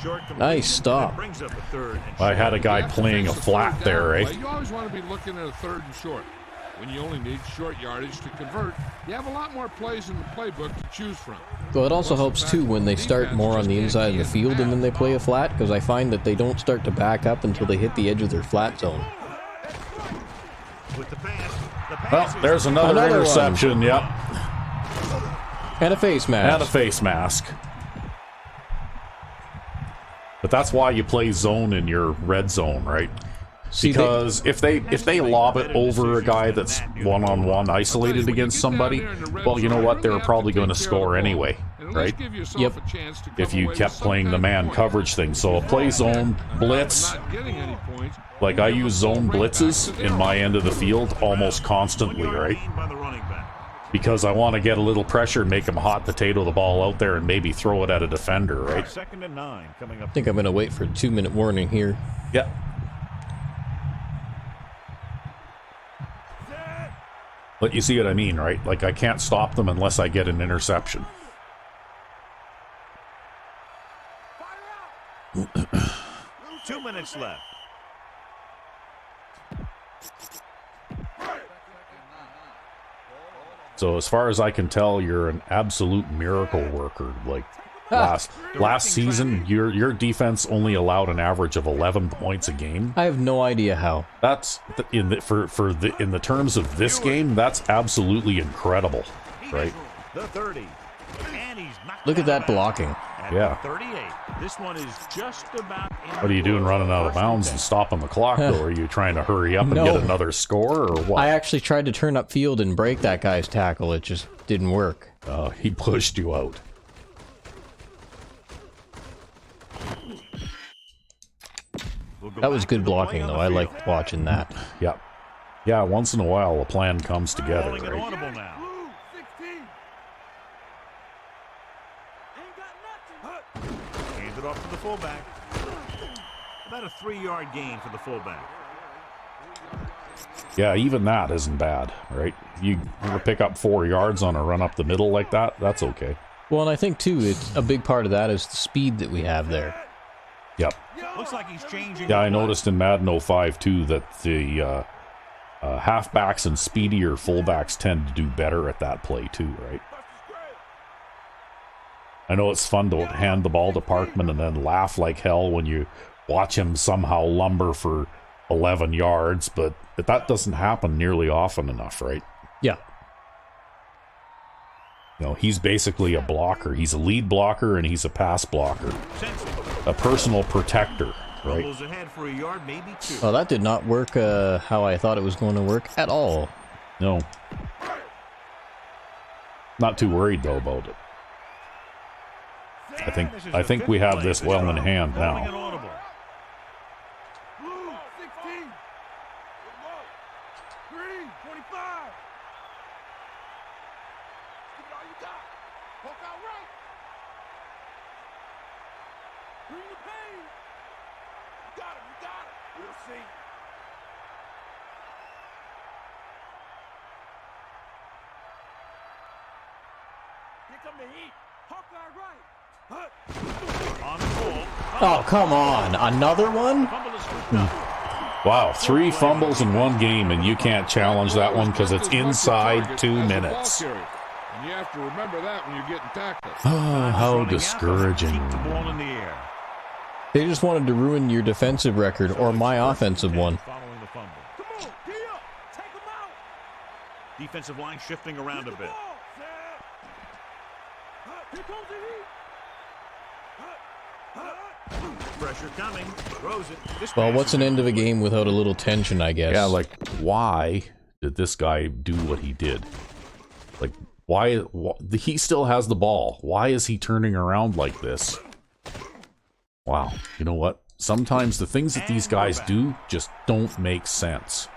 Short completion, Nice stop. brings up a 3rd and I had a short. guy You have to playing a face the flat third there, down right? play. You always want to be looking at a 3rd and short. When you only need short yardage to convert, you have a lot more plays in the playbook to choose from. Well, it also helps too when they start more on the inside of the field and then they play a flat, because I find that they don't start to back up until they hit the edge of their flat zone. With the pass, Well, there's another Another interception. Yep, And a face mask. and a face mask. But that's why you play zone in your red zone, right? See, Because if they lob it over a guy that's one-on-one isolated against somebody, well, you know what? They're probably going to score anyway, right? Yep. If you kept playing the man coverage thing. So a play zone blitz, like I use zone blitzes in my end of the field almost constantly, right? by the running back. Because I want to get a little pressure, make them hot potato the ball out there, and maybe throw it at a defender, right? 2nd and 9 coming up. I think I'm going to wait for a 2-minute warning here. Yeah. But you see what I mean, right? Like, I can't stop them unless I get an interception. 2 minutes left. So as far as I can tell, you're an absolute miracle worker. Like last season, your defense only allowed an average of 11 points a game. I have no idea how. That's in the terms of this game, that's absolutely incredible, right? The 30. And he's knocked Look at down that blocking. at Yeah. the 38. This one is just about in What are you doing running out of bounds and stopping the clock, though? Are you trying to hurry up and No. get another score, or what? I actually tried to turn up field and break that guy's tackle. It just didn't work. He pushed you out. That was good blocking, though. I liked watching that. Yep. Yeah, once in a while a plan comes together, Calling an right? audible now. Blue 16. Ain't got nothing. Hands it off to the fullback. About a 3-yard gain for the fullback. Yeah, even that isn't bad, right? You pick up 4 yards on a run up the middle like that, that's okay. Well, and I think, too, it's a big part of that is the speed that we have there. Yep. Looks like he's changing. Yeah, I the play. noticed in Madden 05 too that the halfbacks and speedier fullbacks tend to do better at that play too, right? I know it's fun to hand the ball to Parkman and then laugh like hell when you watch him somehow lumber for 11 yards, but that doesn't happen nearly often enough, right? Yeah. You know, he's basically a blocker. He's a lead blocker and he's a pass blocker. A personal protector, right? Rumbles ahead for a yard, maybe 2. Well, that did not work how I thought it was going to work at all. No. Not too worried though about it. I think we have this well in hand Calling an now. audible. Blue 16. Green 25. Give it all you got. Poke out right. Bring the pain. You got it. You got it. We'll see. Here come the heat. Hawkeye right. On the full. Oh, come on. Another one? Fumble is scooped up. Wow, 3 fumbles in one game, and you can't challenge that one because it's inside 2 minutes. And you have to remember that when you're getting tackled. Oh, how Running out, discouraging. Keep the ball in the air. They just wanted to ruin your defensive record or my offensive one. Following the fumble. Come on. Gee up. Take him out. Defensive line shifting around a bit. Ball, Sam. Here comes the heat. Pressure coming. Throws it. This Well, pass what's is an end of a game without a little tension, I guess? Yeah, like, why did this guy do what he did? Like, why he still has the ball. Why is he turning around like this? Wow, you know what? Sometimes the things that these guys do just don't make sense.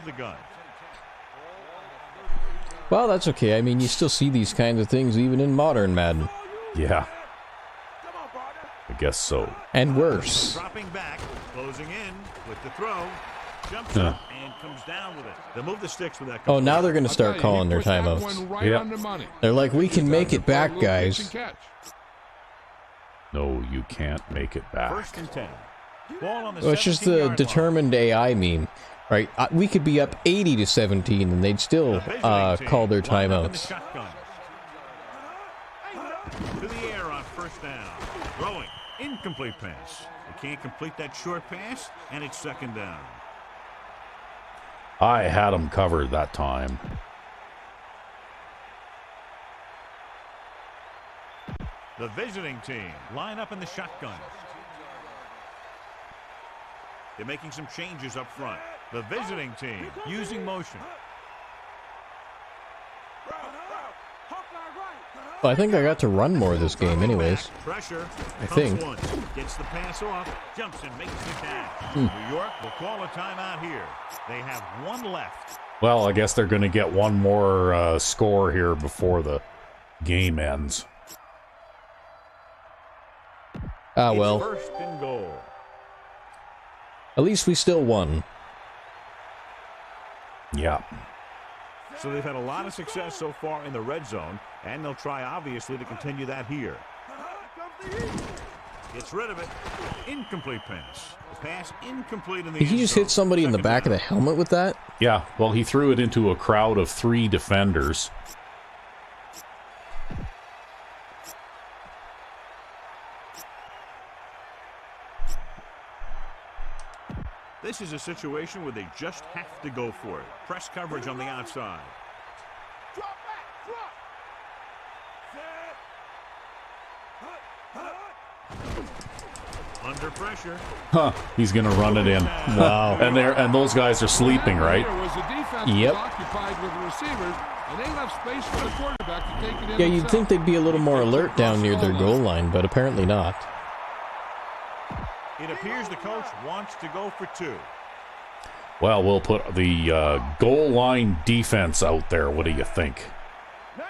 of the gun. Well, that's okay. I mean, you still see these kinds of things even in modern Madden. Yeah. I guess so. And worse. Dropping back, closing in with the throw. Jumps up and comes down with it. They'll move the sticks with that. Oh, now they're going to start calling their timeouts. They're like, we can make it back, guys. No, you can't make it back. First and 10. Ball on the Well, it's just the 17-yard determined AI meme, right? We could be up 80-17 and they'd still call their timeouts. To the air on first down. Throwing. Incomplete pass. They can't complete that short pass, and it's second down. I had him covered that time. The visiting team line up in the shotgun. They're making some changes up front. The visiting team using motion. Well, I think I got to run more this game anyways. Pressure. I think. Gets the pass off. Jumps and makes the catch. New York will call a timeout here. They have one left. Well, I guess they're going to get one more score here before the game ends. Ah, well. First and goal. At least we still won. Yeah. So they've had a lot of success so far in the red zone, and they'll try, obviously, to continue that here. Gets rid of it. Incomplete pass. The pass incomplete in the Did he just hit somebody in the back of the helmet with that? Yeah, well, he threw it into a crowd of 3 defenders. This is a situation where they just have to go for it. Press coverage on the outside. Drop back, drop. Under pressure. Huh, he's going to run it in. Wow. And those guys are sleeping, right? Yep. Yeah, you'd think they'd be a little more alert down near their goal line, but apparently not. It appears the coach wants to go for 2. Well, we'll put the goal line defense out there. What do you think? They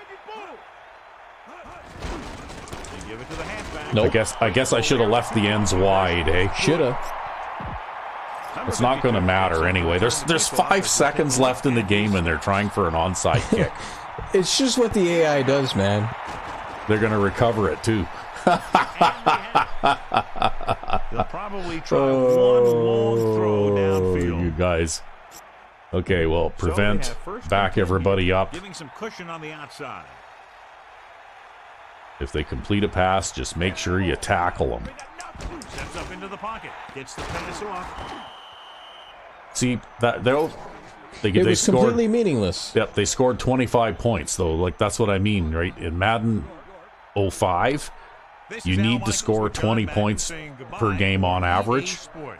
give it to the halfback. Nope. I guess I should have left the ends wide, eh? Shoulda. It's not going to matter anyway. There's 5 seconds left in the game, and they're trying for an onside kick. It's just what the AI does, man. They're going to recover it too. They'll probably try one long throw downfield. You guys. Okay, well, prevent, back everybody up. Giving some cushion on the outside. If they complete a pass, just make sure you tackle them. Steps up into the pocket. Gets the pass off. See, that they It was scored completely meaningless. Yep, they scored 25 points though. Like that's what I mean, right? In Madden 05, you need to score 20 points per game on average.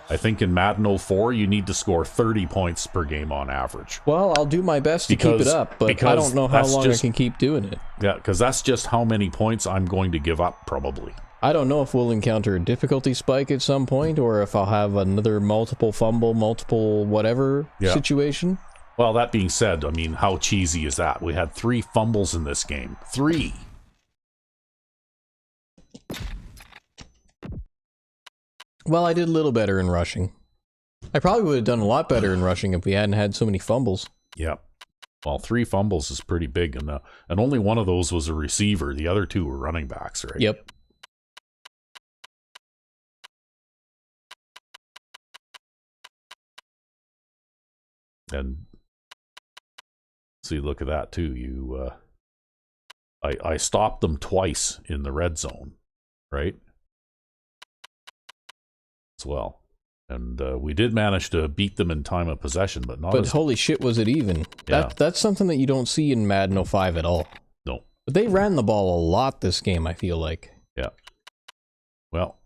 I think in Madden 04, you need to score 30 points per game on average. Well, I'll do my best to keep it up, but I don't know how long I can keep doing it. Yeah, because that's just how many points I'm going to give up, probably. I don't know if we'll encounter a difficulty spike at some point, or if I'll have another multiple fumble, multiple whatever situation. Well, that being said, I mean, how cheesy is that? We had 3 fumbles in this game. 3! Well, I did a little better in rushing. I probably would have done a lot better in rushing if we hadn't had so many fumbles. Yep. Well, 3 fumbles is pretty big, and only one of those was a receiver. The other 2 were running backs, right? Yep. And see, look at that too. I stopped them twice in the red zone, right? As well. And we did manage to beat them in time of possession, but not. But holy shit, was it even? That's something that you don't see in Madden 05 at all. No. But they ran the ball a lot this game, I feel like. Yeah. Well,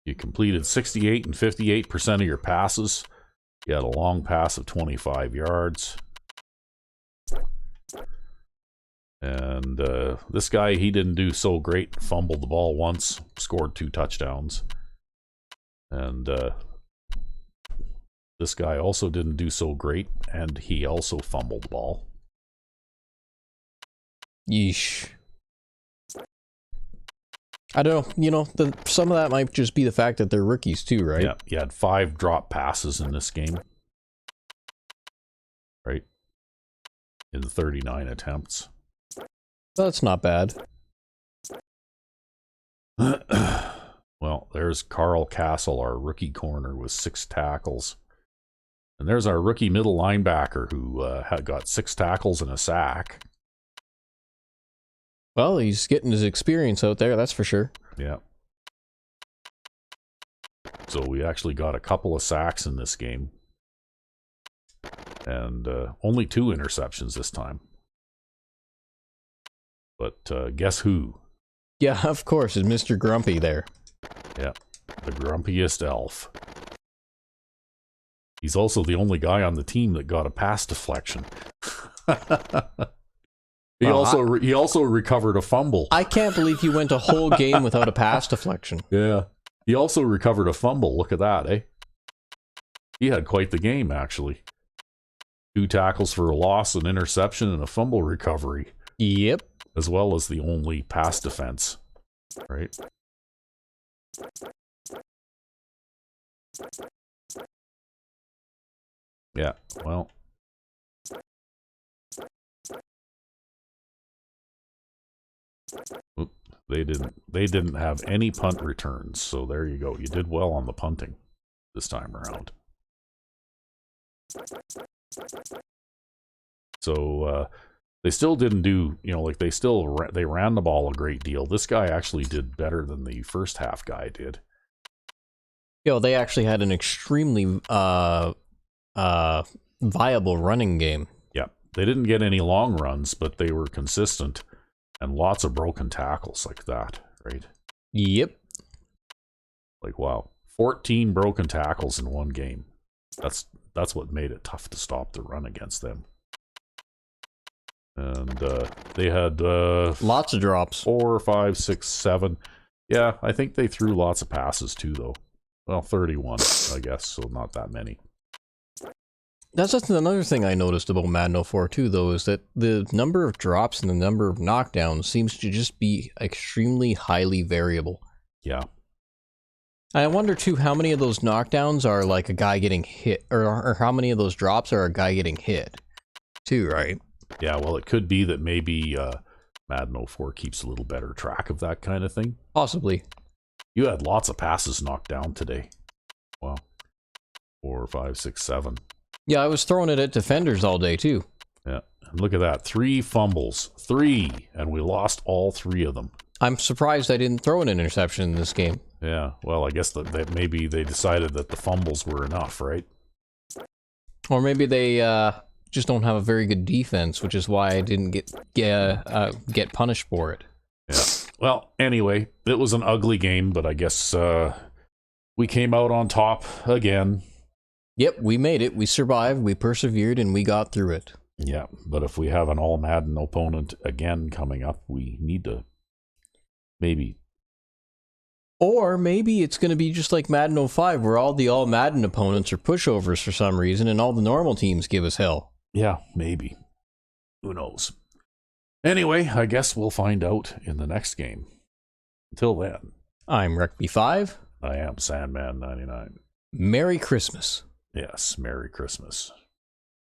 you completed 68 and 58% of your passes. You had a long pass of 25 yards. And this guy, he didn't do so great. Fumbled the ball once, scored 2 touchdowns. And This guy also didn't do so great, and he also fumbled the ball. Yeesh. I don't know, you know, some of that might just be the fact that they're rookies too, right? Yeah, he had 5 drop passes in this game. Right? In 39 attempts. That's not bad. Well, there's Carl Castle, our rookie corner, with 6 tackles. And there's our rookie middle linebacker who had got 6 tackles and a sack. Well, he's getting his experience out there, that's for sure. Yeah. So we actually got a couple of sacks in this game. And only 2 interceptions this time. But guess who? Yeah, of course, it's Mr. Grumpy there. Yeah, the grumpiest elf. He's also the only guy on the team that got a pass deflection. He also recovered a fumble. I can't believe he went a whole game without a pass deflection. Yeah. He also recovered a fumble. Look at that, eh? He had quite the game, actually. 2 tackles for a loss, an interception, and a fumble recovery. Yep. As well as the only pass defense. Right? Yeah, well. Oop, they didn't have any punt returns, so there you go. You did well on the punting this time around. So they still didn't do, you know, like they ran the ball a great deal. This guy actually did better than the first half guy did. Yo, they actually had an extremely viable running game. Yeah, they didn't get any long runs, but they were consistent. And lots of broken tackles like that, right? Yep. Like, wow. 14 broken tackles in one game. That's what made it tough to stop the run against them. And they had... lots of drops. 4, 5, 6, 7. Yeah, I think they threw lots of passes too, though. Well, 31, I guess, so not that many. That's just another thing I noticed about Madden 04 too, though, is that the number of drops and the number of knockdowns seems to just be extremely highly variable. Yeah. I wonder too how many of those knockdowns are like a guy getting hit, or how many of those drops are a guy getting hit, too, right? Yeah, well, it could be that maybe Madden 04 keeps a little better track of that kind of thing. Possibly. You had lots of passes knocked down today. Wow. 4, 5, 6, 7. Yeah, I was throwing it at defenders all day, too. Yeah, and look at that. 3 fumbles. 3, and we lost all 3 of them. I'm surprised I didn't throw an interception in this game. Yeah, well, I guess that maybe they decided that the fumbles were enough, right? Or maybe they just don't have a very good defense, which is why I didn't get punished for it. Yeah. Well, anyway, it was an ugly game, but I guess we came out on top again. Yep, we made it. We survived, we persevered, and we got through it. Yeah, but if we have an all-Madden opponent again coming up, we need to maybe... Or maybe it's going to be just like Madden 05, where all the all-Madden opponents are pushovers for some reason, and all the normal teams give us hell. Yeah, maybe. Who knows? Anyway, I guess we'll find out in the next game. Until then. I'm Rec-B5. I am Sandman99. Merry Christmas. Yes, Merry Christmas.